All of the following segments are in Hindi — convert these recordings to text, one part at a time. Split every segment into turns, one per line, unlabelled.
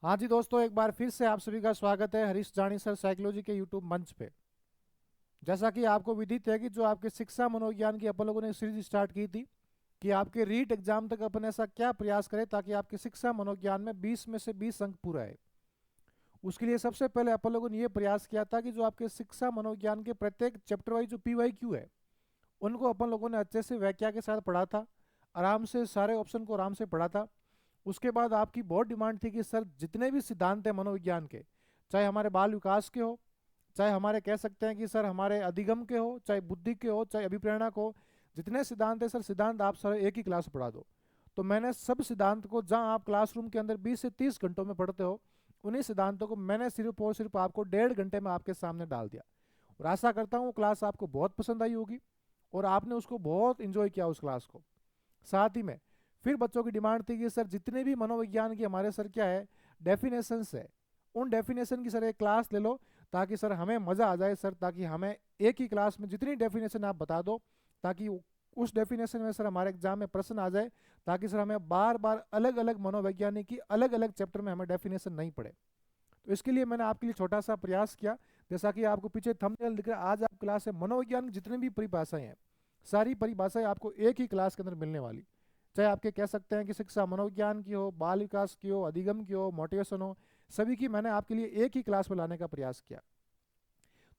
हाँ जी दोस्तों, एक बार फिर से आप सभी का स्वागत है हरीश जानी सर साइकोलॉजी के यूट्यूब मंच पे। जैसा कि आपको विदित है कि जो आपके शिक्षा मनोविज्ञान की अपन लोगों ने सीरीज स्टार्ट की थी कि आपके रीट एग्जाम तक अपन ऐसा क्या प्रयास करें ताकि आपके शिक्षा मनोविज्ञान में 20 में से 20 अंक पूरा है। उसके लिए सबसे पहले अपन लोगों ने ये प्रयास किया था कि जो आपके शिक्षा मनोविज्ञान के प्रत्येक चैप्टर वाइज जो PYQ है उनको अपन लोगों ने अच्छे से व्याख्या के साथ पढ़ा था। आराम से सारे ऑप्शन को आराम से पढ़ा था। उसके बाद आपकी बहुत डिमांड थी कि सर जितने भी सिद्धांत हैं मनोविज्ञान के, चाहे हमारे बाल विकास के हो, चाहे हमारे कह सकते हैं कि सर हमारे अधिगम के हो, चाहे बुद्धि के हो, चाहे अभिप्रेरणा को, जितने सिद्धांत है सर सिद्धांत आप सर एक ही क्लास में पढ़ा दो। तो मैंने सब सिद्धांत को जहां आप क्लासरूम के अंदर 20 से 30 घंटों में पढ़ते हो, उन्हीं सिद्धांतों को मैंने सिर्फ और सिर्फ आपको 1.5 घंटे में आपके सामने डाल दिया। और आशा करता हूँ क्लास आपको बहुत पसंद आई होगी और आपने उसको बहुत इंजॉय किया उस क्लास को। साथ ही में फिर बच्चों की डिमांड थी कि सर जितने भी मनोविज्ञान की हमारे सर क्या है डेफिनेशंस है, उन डेफिनेशन की सर एक क्लास ले लो ताकि सर हमें मज़ा आ जाए सर, ताकि हमें एक ही क्लास में जितनी डेफिनेशन आप बता दो ताकि उस डेफिनेशन में सर हमारे एग्जाम में प्रश्न आ जाए, ताकि सर हमें बार बार अलग अलग मनोवैज्ञानिक की अलग अलग चैप्टर में हमें डेफिनेशन नहीं पड़े। तो इसके लिए मैंने आपके लिए छोटा सा प्रयास किया। जैसा कि आपको पीछे थंबनेल दिख रहा है, आज आप क्लास है मनोविज्ञान की जितनी भी परिभाषाएं हैं सारी परिभाषाएं आपको एक ही क्लास के अंदर मिलने वाली। चाहे आपके कह सकते हैं कि शिक्षा मनोविज्ञान की हो, बाल विकास की हो, अधिगम की हो, मोटिवेशन हो, सभी की मैंने आपके लिए एक ही क्लास में लाने का प्रयास किया।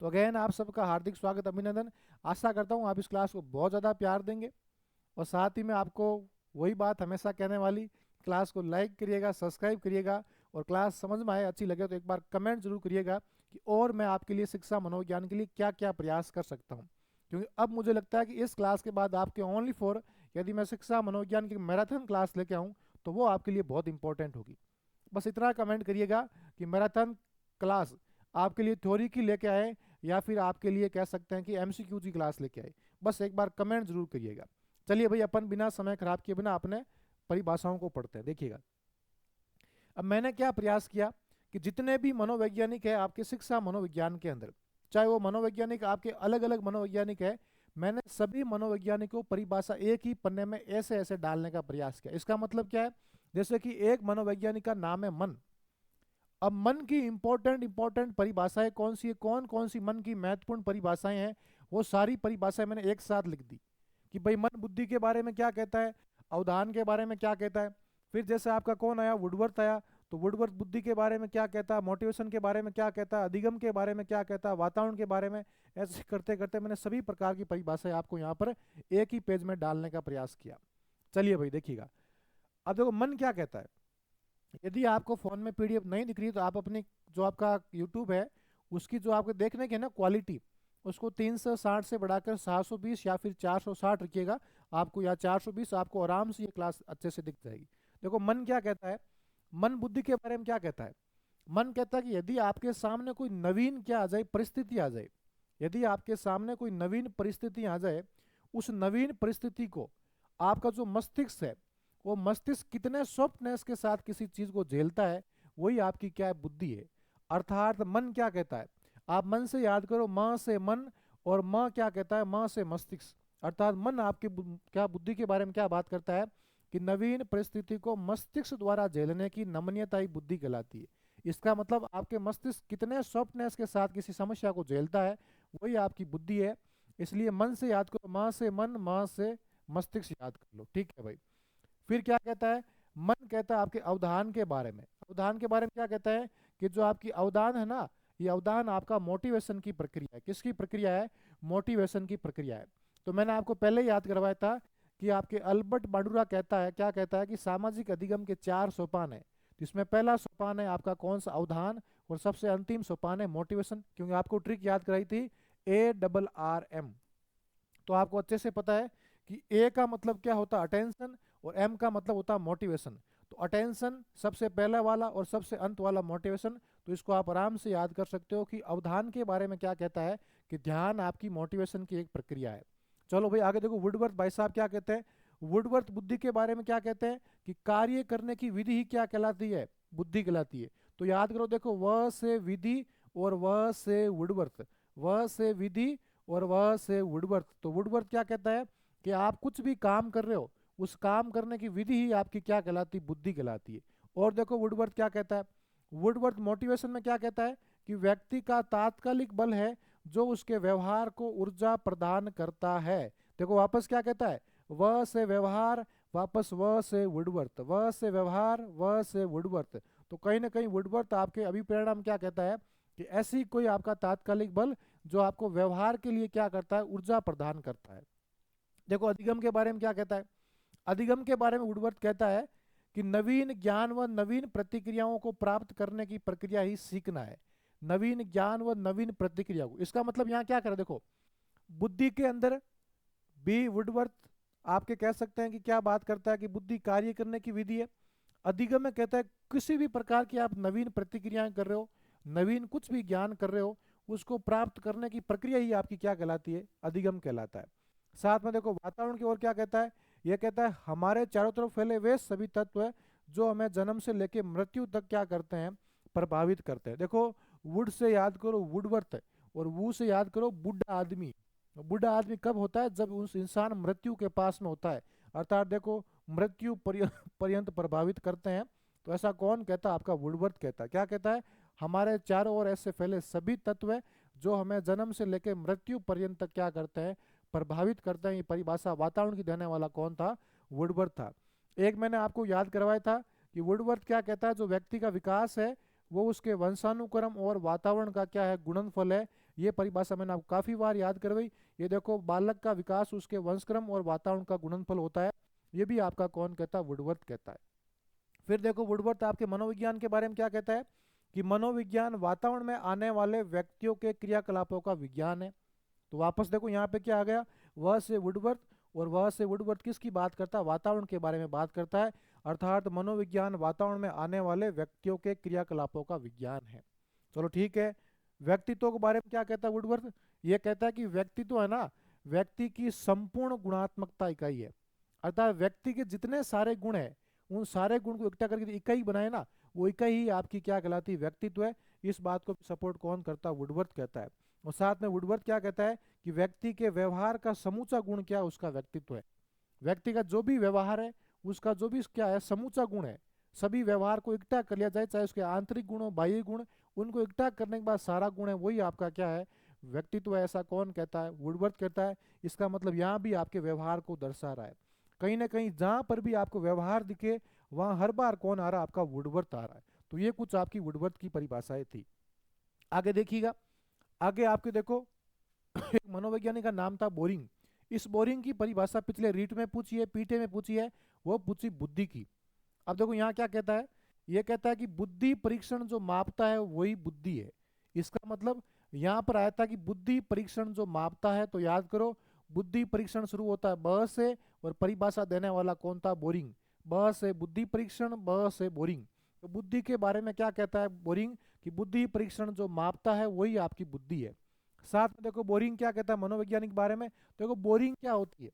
तो अगेन आप सबका हार्दिक स्वागत, अभिनंदन। आशा करता हूँ आप इस क्लास को बहुत ज़्यादा प्यार देंगे। और साथ ही में आपको वही बात हमेशा कहने वाली, क्लास को लाइक करिएगा, सब्सक्राइब करिएगा, और क्लास समझ में आए अच्छी लगे तो एक बार कमेंट जरूर करिएगा कि और मैं आपके लिए शिक्षा मनोविज्ञान के लिए क्या क्या प्रयास कर सकता हूँ। क्योंकि अब मुझे लगता है कि इस क्लास के बाद आपके ओनली फॉर यदि मैं शिक्षा मनोविज्ञान की मैराथन क्लास लेके आऊँ तो वो आपके लिए बहुत इंपॉर्टेंट होगी। बस इतना कमेंट करिएगा कि मैराथन क्लास आपके लिए थ्योरी की लेके आए या फिर आपके लिए कह सकते हैं कि MCQ की क्लास लेके आए। बस एक बार कमेंट जरूर करिएगा। चलिए भाई, अपन बिना समय खराब किए बिना अपने परिभाषाओं को पढ़ते हैं। देखिएगा, अब मैंने क्या प्रयास किया कि जितने भी मनोवैज्ञानिक है आपके शिक्षा मनोविज्ञान के अंदर, चाहे वो मनोवैज्ञानिक आपके अलग अलग मनोवैज्ञानिक है, मैंने सभी मनोवैज्ञानिकों परिभाषा एक ही पन्ने में ऐसे ऐसे डालने का प्रयास किया। इसका मतलब क्या है, जैसे कि एक मनोवैज्ञानिक का नाम है मन। अब मन की इंपॉर्टेंट इंपॉर्टेंट परिभाषाएं कौन सी है, कौन कौन सी मन की महत्वपूर्ण परिभाषाएं हैं, वो सारी परिभाषाएं मैंने एक साथ लिख दी कि भाई मन बुद्धि के बारे में क्या कहता है, अवधान के बारे में क्या कहता है। फिर जैसे आपका कौन आया, वुडवर्थ आया, तो वुडवर्थ बुद्धि के बारे में क्या कहता है, मोटिवेशन के बारे में क्या कहता है, अधिगम के बारे में क्या कहता है, वातावरण के बारे में। ऐसे करते करते मैंने सभी प्रकार की परिभाषाएं आपको यहाँ पर एक ही पेज में डालने का प्रयास किया। चलिए भाई देखिएगा, अब देखो मन क्या कहता है। यदि आपको फोन में PDF नहीं दिख रही तो आप अपनी जो आपका यूट्यूब है उसकी जो आपके देखने की है ना क्वालिटी, उसको 360 से बढ़ाकर 720 या फिर 460 रखिएगा आपको, या 420, आपको आराम से ये क्लास अच्छे से दिख जाएगी। देखो मन क्या कहता है, मन बुद्धि के बारे में क्या कहता है। मन कहता है कि यदि आपके सामने कोई नवीन क्या आ जाए, परिस्थिति आ जाए, यदि आपके सामने कोई नवीन परिस्थिति आ जाए, उस नवीन परिस्थिति को आपका जो मस्तिष्क है वो मस्तिष्क कितने सॉफ्टनेस के साथ किसी चीज को झेलता है, वही आपकी क्या है, बुद्धि है। अर्थात मन क्या कहता है, आप मन से याद करो, म से मन, और म क्या कहता है, म से मस्तिष्क। अर्थात मन आपके क्या बुद्धि के बारे में क्या बात करता है कि नवीन परिस्थिति को मस्तिष्क द्वारा झेलने की नमनीयता ही बुद्धि कहलाती है। इसका मतलब आपके मस्तिष्क कितने सॉफ्टनेस के साथ किसी समस्या को झेलता है, वही आपकी बुद्धि है। इसलिए मन से याद करो, म से मन, म से मस्तिष्क याद कर लो, ठीक है भाई। फिर क्या कहता है, मन कहता है आपके अवधान के बारे में। अवधान के बारे में क्या कहता है कि जो आपकी अवधान है ना, ये अवधान आपका मोटिवेशन की प्रक्रिया है। किसकी प्रक्रिया है, मोटिवेशन की प्रक्रिया है। तो मैंने आपको पहले याद करवाया था कि आपके अल्बर्ट बांडुरा कहता है, क्या कहता है कि सामाजिक अधिगम के 4 सोपान है। तो इसमें पहला सोपान है आपका कौन सा, अवधान, और सबसे अंतिम सोपान है मोटिवेशन। क्योंकि आपको ट्रिक याद कराई थी, ARRM। तो आपको अच्छे से पता है कि ए का मतलब क्या होता है, अटेंशन, और एम का मतलब होता है मोटिवेशन। तो अटेंशन सबसे पहला वाला और सबसे अंत वाला मोटिवेशन। तो इसको आप आराम से याद कर सकते हो कि अवधान के बारे में क्या कहता है कि ध्यान आपकी मोटिवेशन की एक प्रक्रिया है। चलो भाई आगे देखो, वुडवर्थ भाई साहब क्या कहते हैं। वुडवर्थ बुद्धि के बारे में क्या कहते हैं कि कार्य करने की विधि ही क्या कहलाती है, बुद्धि कहलाती है। तो याद करो, देखो व से विधि और व से वुडवर्थ, व से विधि और वह से वुडवर्थ। तो वुडवर्थ क्या कहता है कि आप कुछ भी काम कर रहे हो, उस काम करने की विधि ही आपकी क्या कहलाती, बुद्धि कहलाती है। और देखो वुडवर्थ क्या कहता है, वुडवर्थ मोटिवेशन में क्या कहता है कि व्यक्ति का तात्कालिक बल है जो उसके व्यवहार को ऊर्जा प्रदान करता है। देखो वापस क्या कहता है, व से व्यवहार, वापस व से वुडवर्थ, व से व्यवहार, व से वुडवर्थ। तो कहीं ना कहीं वुडवर्थ आपके अभिप्रेरणा क्या कहता है कि ऐसी कोई आपका तात्कालिक बल जो आपको व्यवहार के लिए क्या करता है, ऊर्जा प्रदान करता है। देखो अधिगम के बारे में क्या कहता है, अधिगम के बारे में वुडवर्थ कहता है कि नवीन ज्ञान व नवीन प्रतिक्रियाओं को प्राप्त करने की प्रक्रिया ही सीखना है। नवीन ज्ञान व नवीन प्रतिक्रिया को, इसका मतलब यहाँ क्या करे, देखो बुद्धि के अंदर बी वुडवर्थ आपके कह सकते हैं कि क्या बात करता है कि बुद्धि कार्य करने की विधि है। अधिगम में कहता है किसी भी प्रकार की आप नवीन प्रतिक्रियाएं कर रहे हो, नवीन कुछ भी ज्ञान कर रहे हो, उसको प्राप्त करने की प्रक्रिया ही आपकी क्या कहलाती है, अधिगम कहलाता है। साथ में देखो वातावरण की ओर क्या कहता है, यह कहता है हमारे चारों तरफ फैले वे सभी तत्व है जो हमें जन्म से लेकर मृत्यु तक क्या करते हैं, प्रभावित करते हैं। देखो वुड से याद करो वुडवर्थ, और वू से याद करो बुढ़ा आदमी। बुढ़ा आदमी कब होता है, जब उस इंसान मृत्यु के पास में होता है, अर्थात देखो मृत्यु पर्यंत प्रभावित करते हैं। तो ऐसा कौन कहता है, आपका वुडवर्थ कहता है। क्या कहता है, हमारे चारों ओर ऐसे फैले सभी तत्व है जो हमें जन्म से लेकर मृत्यु पर्यंत तक क्या करते हैं, प्रभावित करते हैं। ये परिभाषा वातावरण की देने वाला कौन था, वुडवर्थ था। एक मैंने आपको याद करवाया था कि वुडवर्थ क्या कहता है, जो व्यक्ति का विकास है वो उसके वंशानुक्रम और वातावरण का क्या है, गुणनफल है। ये परिभाषा मैंने आपको काफी बार याद करवाई। ये देखो बालक का विकास उसके वंशक्रम और वातावरण का गुणनफल होता है, ये भी आपका कौन कहता है, वुडवर्थ कहता है। फिर देखो वुडवर्थ आपके मनोविज्ञान के बारे में क्या कहता है कि मनोविज्ञान वातावरण में आने वाले व्यक्तियों के क्रियाकलापों का विज्ञान है। तो वापस देखो यहाँ पे क्या आ गया, वह से वुडवर्थ, और वह से वुडवर्थ किसकी बात करता है, वातावरण के बारे में बात करता है। अर्थात मनोविज्ञान वातावरण में आने वाले व्यक्तियों के क्रियाकलापों का विज्ञान है। चलो ठीक है। व्यक्तित्व के बारे में क्या कहता है वुडवर्थ, ये कहता है कि व्यक्तित्व है ना, व्यक्ति की संपूर्ण गुणात्मकता इकाई है। अर्थात व्यक्ति के जितने सारे गुण है, उन सारे गुण को इकट्ठा करके इकाई बनाए ना, वो इकाई ही आपकी क्या कहलाती है, व्यक्तित्व है। इस बात को सपोर्ट कौन करता है, वुडवर्थ कहता है। और साथ में वुडवर्थ क्या कहता है कि व्यक्ति के व्यवहार का समूचा गुण क्या, उसका व्यक्तित्व है। व्यक्ति का जो भी व्यवहार है, उसका जो भी क्या है, समूचा गुण है। सभी व्यवहार को इकट्ठा कर लिया जाए, चाहे उसके आंतरिक गुण हो, बाह्य गुण, उनको इकट्ठा करने के बाद सारा गुण है, वही आपका क्या है, व्यक्तित्व है। ऐसा कौन कहता है, वुडवर्थ कहता है। इसका मतलब यहाँ भी आपके व्यवहार को दर्शा रहा है। कहीं ना कहीं जहां पर भी आपको व्यवहार दिखे, वहां हर बार कौन आ रहा है, आपका वुडवर्थ आ रहा है। तो ये कुछ आपकी वुडवर्थ की परिभाषाएं थी। आगे देखिएगा, आगे आपके देखो एक मनोवैज्ञानिक का नाम था बोरिंग। इस बोरिंग की परिभाषा पिछले रीट में पूछी है, पीटे में पूछी है, वो पूछी बुद्धि की। अब देखो यहाँ क्या कहता है, ये कहता है कि बुद्धि परीक्षण जो मापता है वही बुद्धि है। इसका मतलब यहाँ पर आया था कि बुद्धि परीक्षण जो मापता है, तो याद करो बुद्धि परीक्षण शुरू होता है ब से, और परिभाषा देने वाला कौन था, बोरिंग। ब से बुद्धि परीक्षण, ब से बोरिंग। तो बुद्धि के बारे में क्या कहता है बोरिंग, कि बुद्धि परीक्षण जो मापता है वही आपकी बुद्धि है। साथ में देखो बोरिंग क्या कहता है मनोवैज्ञानिक बारे में, देखो बोरिंग क्या होती है,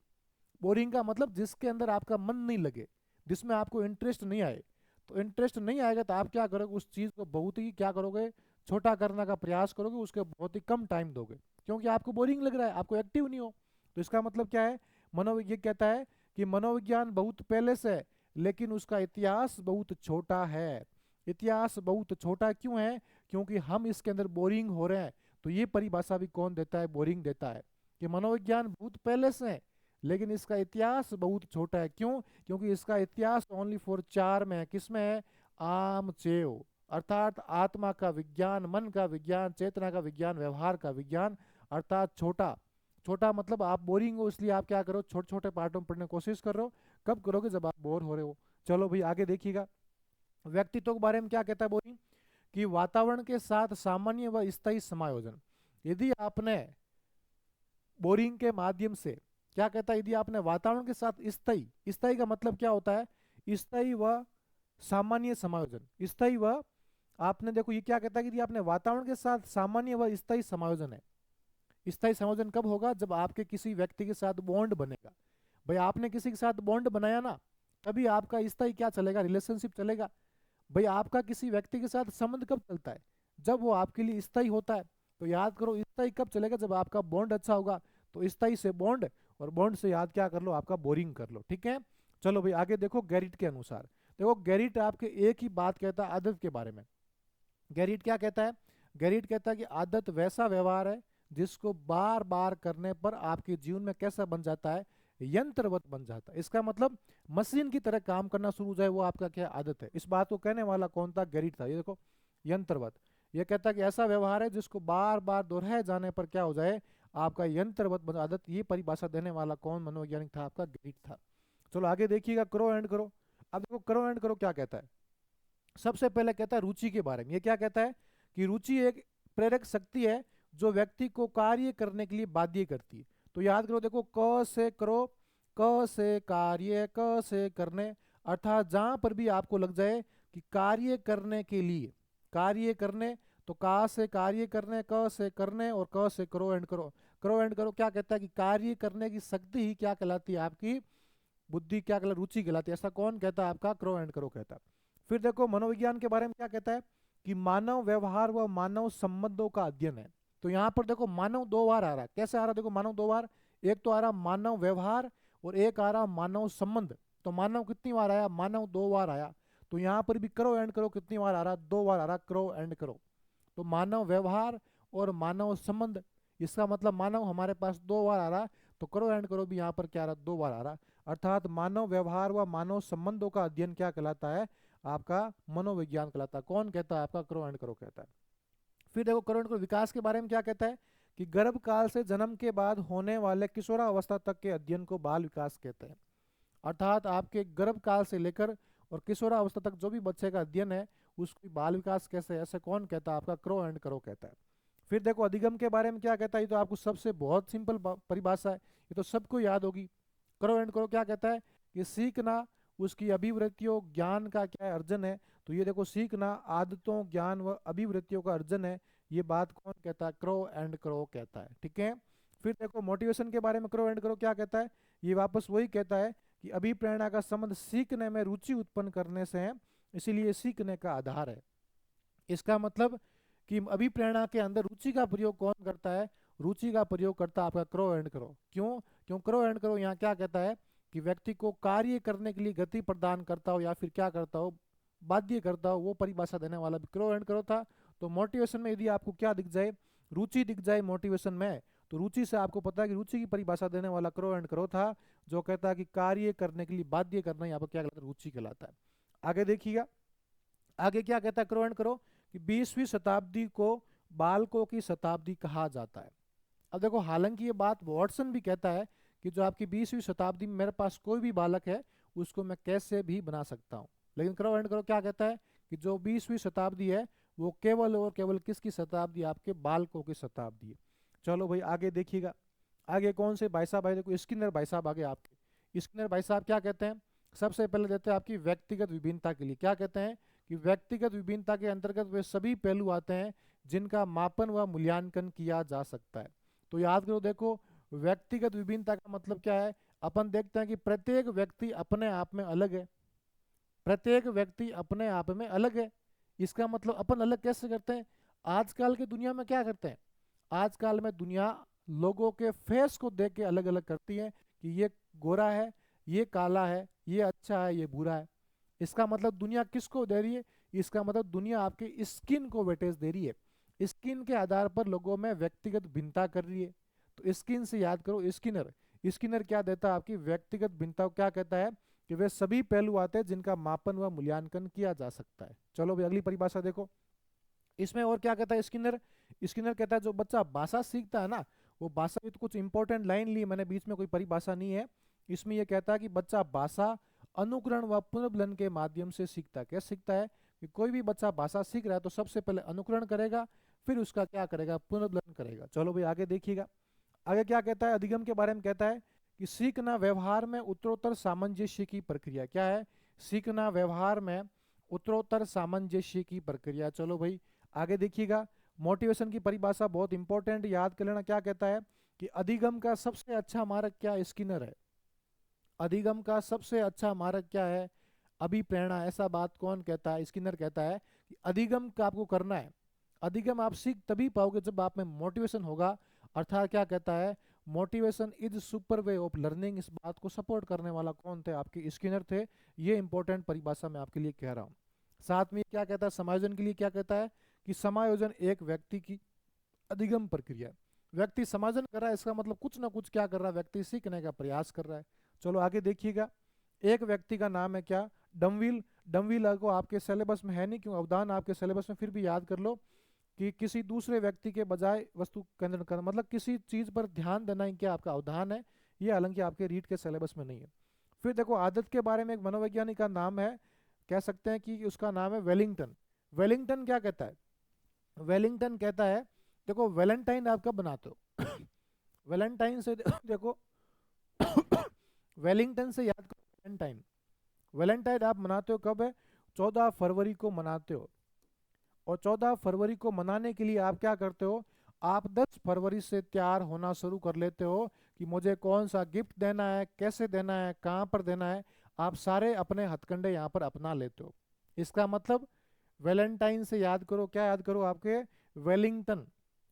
बोरिंग का मतलब जिसके अंदर आपका मन नहीं लगे, जिसमें आपको इंटरेस्ट नहीं आए। तो इंटरेस्ट नहीं आएगा तो आप क्या करोगे, उस चीज को बहुत ही क्या करोगे, छोटा करने का प्रयास करोगे, उसके बहुत ही कम टाइम दोगे, क्योंकि आपको बोरिंग लग रहा है, आपको एक्टिव नहीं हो। तो इसका मतलब क्या है, मनोविज्ञान कहता है कि मनोविज्ञान बहुत पहले से है, लेकिन उसका इतिहास बहुत छोटा है। इतिहास बहुत छोटा क्यों है, क्योंकि हम इसके अंदर बोरिंग हो रहे हैं। तो ये परिभाषा भी कौन देता है, बोरिंग देता है, कि मनोविज्ञान बहुत पहले से है लेकिन इसका इतिहास बहुत छोटा है। क्यों, क्योंकि इसका इतिहास ओनली फॉर 4 में है, किसमें है, आम चेव, अर्थात आत्मा का विज्ञान, मन का विज्ञान, चेतना का विज्ञान, व्यवहार का विज्ञान, अर्थात छोटा। छोटा मतलब आप बोरिंग हो, इसलिए आप क्या करो, छोटे छोटे पार्टों में पढ़ने की कोशिश कर रहे हो। कब करोगे, जब आप बोर हो रहे हो। चलो भाई आगे देखिएगा, व्यक्तित्व के बारे में क्या कहता है बोरिंग, कि वातावरण के साथ सामान्य व स्थायी समायोजन। यदि आपने बोरिंग के माध्यम से क्या कहता है, यदि आपने वातावरण के साथ स्थायी, स्थायी का मतलब क्या होता है, स्थायी व सामान्य समायोजन, स्थायी व, आपने देखो ये क्या कहता है कि यदि आपने वातावरण के साथ सामान्य व स्थायी समायोजन है। स्थायी समायोजन कब होगा, जब आपके किसी व्यक्ति के साथ बॉन्ड बनेगा। भाई आपने किसी के साथ बॉन्ड बनाया ना, तभी आपका स्थायी क्या चलेगा, रिलेशनशिप चलेगा। भाई आपका किसी व्यक्ति के साथ संबंध कब चलता है, जब वो आपके लिए स्थायी होता है। तो याद करो स्थायी कब चलेगा, जब आपका बॉन्ड अच्छा होगा। तो स्थायी से बॉन्ड, और बॉन्ड से याद क्या कर लो, आपका बोरिंग कर लो, ठीक है। चलो भाई आगे देखो, गैरिट के अनुसार देखो, गैरिट आपके एक ही बात कहता है आदत के बारे में। गैरीट क्या कहता है? गैरीट कहता है कि आदत वैसा व्यवहार है जिसको बार बार करने पर आपके जीवन में कैसा बन जाता है? यंत्रवत बन जाता है। इसका मतलब मशीन की तरह काम करना शुरू हो जाए, वो आपका क्या आदत है। इस बात को कहने वाला कौन था? गैरीट था। ये देखो, यंत्रवत। ये कहता है कि ऐसा व्यवहार है जिसको बार बार दोहराए जाने पर क्या हो जाए? आपका यंत्रवत आदत। ये परिभाषा देने वाला कौन मनोवैज्ञानिक था? आपका गैरीट था। चलो आगे देखिएगा, करो एंड करो। अब देखो करो एंड करो क्या कहता है। सबसे पहले कहता है रुचि के बारे में। ये क्या कहता है? कि रुचि एक प्रेरक शक्ति है जो व्यक्ति को कार्य करने के लिए बाध्य करती है। तो याद करो, देखो, क से करो, क से कार्य, क से करने, अर्थात जहां पर भी आपको लग जाए कि कार्य करने के लिए, कार्य करने, तो का से कार्य करने, क से करने, और क से करो एंड करो। करो एंड करो क्या कहता है? कि कार्य करने की शक्ति ही क्या कहलाती है? आपकी बुद्धि क्या कहलाती? रुचि कहलाती है। ऐसा कौन कहता है? आपका करो एंड करो कहता है। फिर देखो मनोविज्ञान के बारे में क्या कहता है? कि मानव व्यवहार व मानव संबंधों का अध्ययन है। तो यहाँ पर देखो मानव दो बार आ रहा है। कैसे आ रहा है? देखो मानव दो बार, एक तो आ रहा मानव व्यवहार और एक आ रहा मानव संबंध। तो मानव कितनी बार आया? मानव दो बार आया। तो यहाँ पर भी करो एंड करो कितनी बार आ रहा? दो बार आ रहा, करो एंड करो। तो मानव व्यवहार और मानव संबंध, इसका मतलब मानव हमारे पास दो बार आ रहा, तो करो एंड करो भी यहाँ पर क्या आ रहा? दो बार आ रहा। अर्थात मानव व्यवहार व मानव संबंधों का अध्ययन क्या कहलाता है? आपका मनोविज्ञान कहलाता है। कौन कहता है? आपका करो एंड करो कहता है। फिर देखो करो एंड करो विकास के बारे में क्या कहता है? कि गर्भ काल से जन्म के बाद होने वाले किशोरावस्था तक के अध्ययन को बाल विकास कहते हैं। अर्थात आपके गर्भ काल से लेकर और किशोरावस्था तक जो भी बच्चे का अध्ययन है उसकी बाल विकास कैसे है, ऐसे कौन कहता है? आपका करो एंड करो कहता है। फिर देखो अधिगम के बारे में क्या कहता है? ये तो आपको सबसे बहुत सिंपल परिभाषा है, ये तो सबको याद होगी। करो एंड करो क्या कहता है? कि सीखना, उसकी अभिवृत्तियों, ज्ञान का क्या है? अर्जन है। तो ये देखो सीखना, आदतों, ज्ञान व अभिवृत्तियों का अर्जन है। ये बात कौन कहता है? करो एंड करो कहता है। ठीक है। फिर देखो मोटिवेशन के बारे में करो एंड करो क्या कहता है? ये वापस वही कहता है कि अभिप्रेरणा का संबंध सीखने में रुचि उत्पन्न करने से है, इसीलिए सीखने का आधार है। इसका मतलब कि अभिप्रेरणा के अंदर रुचि का प्रयोग कौन करता है? रुचि का प्रयोग करता है आपका करो एंड करो। क्यों? क्यों करो एंड करो यहाँ क्या कहता है? कि व्यक्ति को कार्य करने के लिए गति प्रदान करता हो या फिर क्या करता हो? बाध्य करता हो, वो परिभाषा देने वाला भी करो एंड करो था। तो मोटिवेशन में यदि आपको क्या दिख जाए? रुचि दिख जाए मोटिवेशन में, तो रुचि से आपको पता है कि रुचि की परिभाषा देने वाला करो एंड करो था, जो कहता है कि कार्य करने के लिए बाध्य करना, यहाँ पर क्या कहलाता है? रुचि कहलाता है। आगे देखिएगा, आगे क्या कहता है करो एंड करो? कि 20वीं शताब्दी को बालकों की शताब्दी कहा जाता है। अब देखो हालांकि ये बात वॉटसन भी कहता है कि जो आपकी 20वीं शताब्दी में मेरे पास कोई भी बालक है उसको मैं कैसे भी बना सकता हूँ, लेकिन करो एंड करो क्या कहता है? कि जो 20वीं शताब्दी है वो केवल और केवल किसकी शताब्दी? आपके बालकों की शताब्दी है। चलो भाई आगे देखिएगा, आगे कौन से भाई साहब आए? देखो स्किनर भाई साहब आगे आपके। स्किनर भाई साहब क्या कहते हैं? सबसे पहले देते हैं आपकी व्यक्तिगत विभिन्नता के लिए। क्या कहते हैं? कि व्यक्तिगत विभिन्नता के अंतर्गत वे सभी पहलू आते हैं जिनका मापन व मूल्यांकन किया जा सकता है। तो याद करो, देखो व्यक्तिगत विभिन्नता का मतलब क्या है? अपन देखते हैं कि प्रत्येक व्यक्ति अपने आप में अलग है, प्रत्येक व्यक्ति अपने आप में अलग है। इसका मतलब अपन अलग कैसे करते हैं? आजकल की दुनिया में क्या करते हैं? आजकल में दुनिया लोगों के फेस को देख के अलग अलग करती है कि ये गोरा है, ये काला है, ये अच्छा है, ये बुरा है। इसका मतलब दुनिया किसको दे रही है? इसका मतलब दुनिया आपके स्किन को वेटेज दे रही है। स्किन के आधार पर लोगों में व्यक्तिगत भिन्नता कर रही है। तो स्किन से याद करो स्किनर। स्किनर क्या देता है? आपकी व्यक्तिगत भिन्नता को क्या कहता है? कि वे सभी पहलू आते हैं जिनका मापन व मूल्यांकन किया जा सकता है। चलो भाई अगली परिभाषा देखो, इसमें और क्या कहता है स्किनर? स्किनर कहता है जो बच्चा भाषा सीखता है ना, वो भाषा की तो कुछ इंपॉर्टेंट लाइन ली मैंने, बीच में कोई परिभाषा नहीं है। इसमें यह कहता है कि बच्चा भाषा अनुकरण व पुनर्बलन के माध्यम से सीखता है। कैसे सीखता है? कि कोई भी बच्चा भाषा सीख रहा है तो सबसे पहले अनुकरण करेगा, फिर उसका क्या करेगा? पुनर्बलन करेगा। चलो भाई आगे देखिएगा, आगे क्या कहता है? अधिगम के बारे में कहता है कि सीखना व्यवहार में उत्तरोत्तर सामंजस्य की प्रक्रिया। क्या है? सीखना व्यवहार में उत्तरोत्तर सामंजस्य की प्रक्रिया। चलो भाई आगे देखिएगा, मोटिवेशन की परिभाषा बहुत इंपॉर्टेंट, याद कर लेना। क्या कहता है? कि अधिगम का सबसे अच्छा मार्ग क्या? स्किनर है। अधिगम का सबसे अच्छा मार्ग क्या है? अभिप्रेरणा। ऐसा बात कौन कहता है? स्किनर कहता है कि अधिगम का आपको करना है। अधिगम आप सीख तभी पाओगे जब आप में मोटिवेशन होगा। अर्थात क्या कहता है? Motivation is super way of learning. इस बात को सपोर्ट करने वाला कौन थे? आपके स्किनर थे। ये इंपॉर्टेंट परिभाषा मैं आपके लिए कह रहा हूँ। साथ में क्या कहता है? समायोजन के लिए क्या कहता है? कि समायोजन एक व्यक्ति की अधिगम प्रक्रिया है। व्यक्ति समायोजन कर रहा है, इसका मतलब कुछ ना कुछ क्या कर रहा है, व्यक्ति सीखने का प्रयास कर रहा है। चलो आगे देखिएगा। एक व्यक्ति का नाम है क्या, डमविल। डमविल को आपके सिलेबस में है नहीं, क्यों, अवधान आपके सिलेबस में, फिर भी याद कर लो कि किसी दूसरे व्यक्ति के बजाय वस्तु केंद्रण करना, मतलब किसी चीज पर ध्यान देना ही क्या आपका अवधान है, ये हालांकि आपके रीट के सिलेबस में नहीं है। फिर देखो आदत के बारे में एक मनोवैज्ञानिक का नाम है, कह सकते हैं कि उसका नाम है वेलिंगटन। वेलिंगटन क्या कहता है, वेलिंगटन कहता है, देखो वैलेंटाइन आप कब बनाते हो वैलेंटाइन से देखो वेलिंगटन से याद करो वैलेंटाइन। वैलेंटाइन आप मनाते हो कब है, 14 फरवरी को मनाते हो। और 14 फरवरी को मनाने के लिए आप क्या करते हो, आप 10 फरवरी से तैयार होना शुरू कर लेते हो कि मुझे कौन सा गिफ्ट देना है, कैसे देना है, कहाँ पर देना है। आप सारे अपने हथकंडे यहाँ पर अपना लेते हो। इसका मतलब वैलेंटाइन से याद करो, क्या याद करो, आपके वेलिंगटन।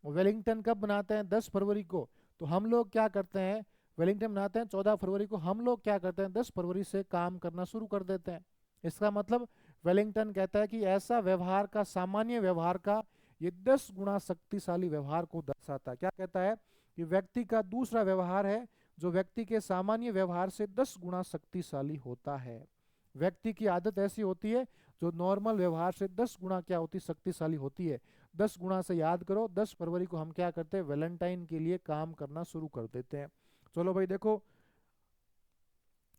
वेलिंगटन कब बनाते हैं, 10 फरवरी को। तो हम लोग क्या करते हैं, वेलिंगटन बनाते हैं 14 फरवरी को, हम लोग क्या करते हैं 10 फरवरी से काम करना शुरू कर देते हैं। इसका मतलब वेलिंगटन कहता है कि ऐसा व्यवहार का, सामान्य व्यवहार का ये 10 गुना शक्तिशाली व्यवहार को दर्शाता है। क्या कहता है कि व्यक्ति का दूसरा व्यवहार है जो व्यक्ति के सामान्य व्यवहार से 10 गुना शक्तिशाली होता है। व्यक्ति की आदत ऐसी होती है जो नॉर्मल व्यवहार से 10 गुना क्या होती, शक्तिशाली होती है। 10 गुना से याद करो, 10 फरवरी को हम क्या करते हैं, वैलेंटाइन के लिए काम करना शुरू कर देते हैं। चलो भाई देखो,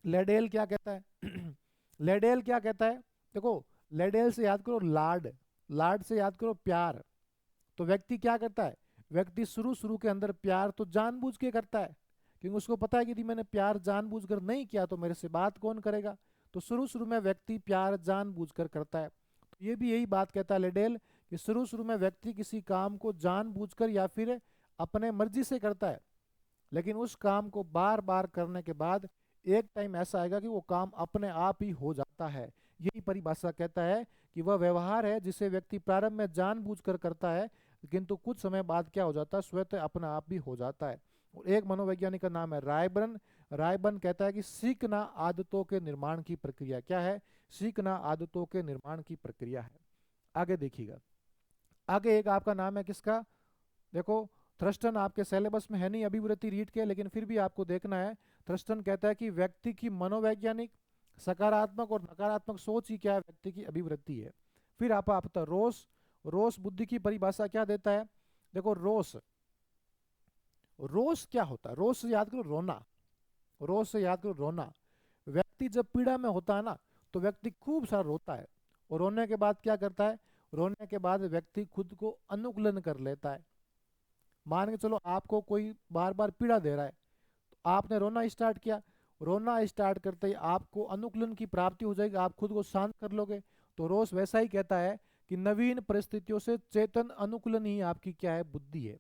लेडेल क्या कहता है लेडेल क्या कहता है, देखो लेडेल से याद करो लाड, लाड से याद करो प्यार। तो व्यक्ति क्या करता है, व्यक्ति शुरू शुरू के अंदर प्यार तो जानबूझ के करता है, क्योंकि उसको पता है कि यदि मैंने प्यार जानबूझकर नहीं किया तो मेरे से बात कौन करेगा। तो शुरू शुरू में व्यक्ति प्यार जानबूझकर करता है। तो ये भी यही बात कहता है लेडेल कि शुरू शुरू में व्यक्ति किसी काम को जानबूझकर या फिर अपने मर्जी से करता है, लेकिन उस काम को बार बार करने के बाद एक टाइम ऐसा आएगा कि वो काम अपने आप ही हो जाता है। यही परिभाषा कहता है कि वह व्यवहार है जिसे व्यक्ति प्रारंभ में जानबूझकर करता है, किंतु कुछ समय बाद क्या हो जाता है, स्वतः अपने आप भी हो जाता है। और एक मनोवैज्ञानिक का नाम है रायबर्न। रायबर्न कहता है कि सीखना आदतों के निर्माण की प्रक्रिया, क्या है, सीखना आदतों के निर्माण की प्रक्रिया है। आगे देखिएगा, आगे एक आपका नाम है किसका, देखो थ्रस्टन आपके सिलेबस में है नहीं अभिवृत्ति रीड के, लेकिन फिर भी आपको देखना है। थ्रस्टन कहता है कि व्यक्ति की मनोवैज्ञानिक सकारात्मक और नकारात्मक सोच ही क्या है, व्यक्ति की अभिवृत्ति है। फिर आप आता रोष। रोष बुद्धि की परिभाषा क्या देता है, देखो रोष, रोष क्या होता है, रोष से याद करो रोना, रोष से याद करो रोना। व्यक्ति जब पीड़ा में होता है ना, तो व्यक्ति खूब सारा रोता है, और रोने के बाद क्या करता है, रोने के बाद व्यक्ति खुद को अनुकूलन कर लेता है। मान के चलो आपको कोई बार बार पीड़ा दे रहा है, तो आपने रोना स्टार्ट किया, रोना स्टार्ट करते ही आपको अनुकूलन की प्राप्ति हो जाएगी, आप खुद को शांत कर लोगे। तो रोष वैसा ही कहता है कि नवीन परिस्थितियों से चेतन अनुकूलन ही आपकी क्या है, बुद्धि है।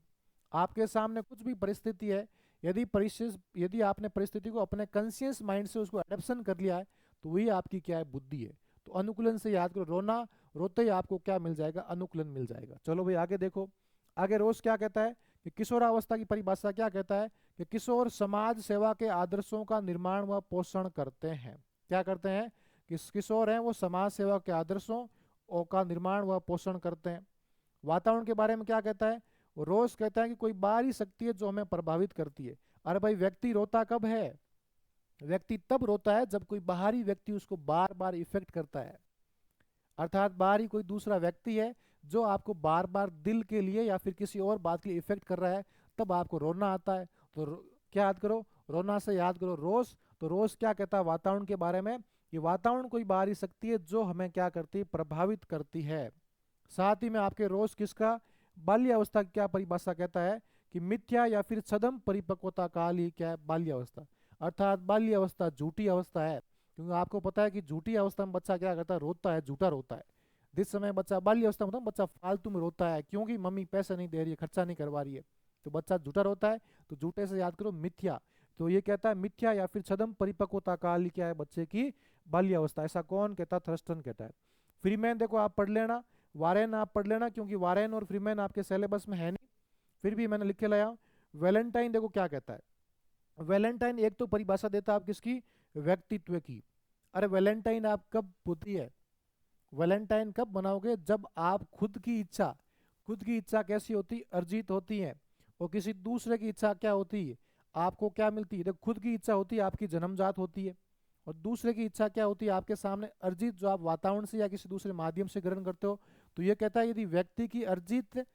आपके सामने कुछ भी परिस्थिति है, यदि आपने परिस्थिति को अपने कॉन्शियस माइंड से उसको एडेप्शन कर लिया है, तो वही आपकी क्या है, बुद्धि है। तो अनुकूलन से याद करो रोना, रोते ही आपको क्या मिल जाएगा, अनुकूलन मिल जाएगा। चलो भाई आगे देखो, आगे रोज क्या कहता है कि किशोरावस्था की परिभाषा क्या कहता है कि किशोर समाज सेवा के आदर्शों का निर्माण व पोषण करते हैं। क्या करते हैं कि किशोर हैं वो समाज सेवा के आदर्शों का निर्माण व पोषण करते हैं। वातावरण के बारे में क्या कहता है, रोज कहता है कि कोई बाहरी शक्ति है जो हमें प्रभावित करती है। अरे भाई व्यक्ति रोता कब है, व्यक्ति तब रोता है जब कोई बाहरी व्यक्ति उसको बार बार इफेक्ट करता है, अर्थात बाहरी कोई दूसरा व्यक्ति है जो आपको बार बार दिल के लिए या फिर किसी और बात के लिए इफेक्ट कर रहा है, तब आपको रोना आता है। तो क्या याद करो, रोना से याद करो रोष। तो रोष क्या कहता है वातावरण के बारे में, कि वातावरण कोई बाहरी शक्ति है जो हमें क्या करती है, प्रभावित करती है। साथ ही में आपके रोष किसका, बाल्यावस्था की क्या परिभाषा कहता है कि मिथ्या या फिर छद्म परिपक्वता काल ही क्या है, बाल्यावस्था। अर्थात बाल्यावस्था झूठी अवस्था है, क्योंकि आपको पता है कि झूठी अवस्था में बच्चा क्या करता है, रोता है, झूठा रोता है। जिस समय बच्चा बाल्य अवस्था में होता है, बच्चा फालतू में रोता है क्योंकि मम्मी पैसे नहीं दे रही है, खर्चा नहीं करवा रही है, तो बच्चा झूठा रोता है। तो झूठे से याद करो मिथ्या। तो ये कहता है मिथ्या या फिर छद्म परिपक्वता काल क्या है, बच्चे की बाल्य अवस्था। ऐसा कौन कहता है, थ्रस्टन कहता है। फ्रीमैन देखो आप पढ़ लेना, वारेन आप पढ़ लेना, क्योंकि वारेन और फ्रीमैन आपके सिलेबस में है नहीं, फिर भी मैंने लिख के लाया। वैलेंटाइन देखो क्या कहता है, वैलेंटाइन एक तो परिभाषा देता है आप किसकी, व्यक्तित्व की। अरे वैलेंटाइन आप कब होती है, वैलेंटाइन कब मनाओगे, जब आप खुद की इच्छा खुद की इच्छा कैसी होती, अर्जित होती है, और किसी दूसरे की इच्छा क्या होती है, आपको क्या मिलती है। देखो खुद की इच्छा होती है आपकी जन्मजात होती है, और दूसरे की इच्छा क्या होती है, आपके सामने अर्जित, जो आप वातावरण से या किसी दूसरे माध्यम से ग्रहण करते हो। तो ये कहता है यदि व्यक्ति की अर्जित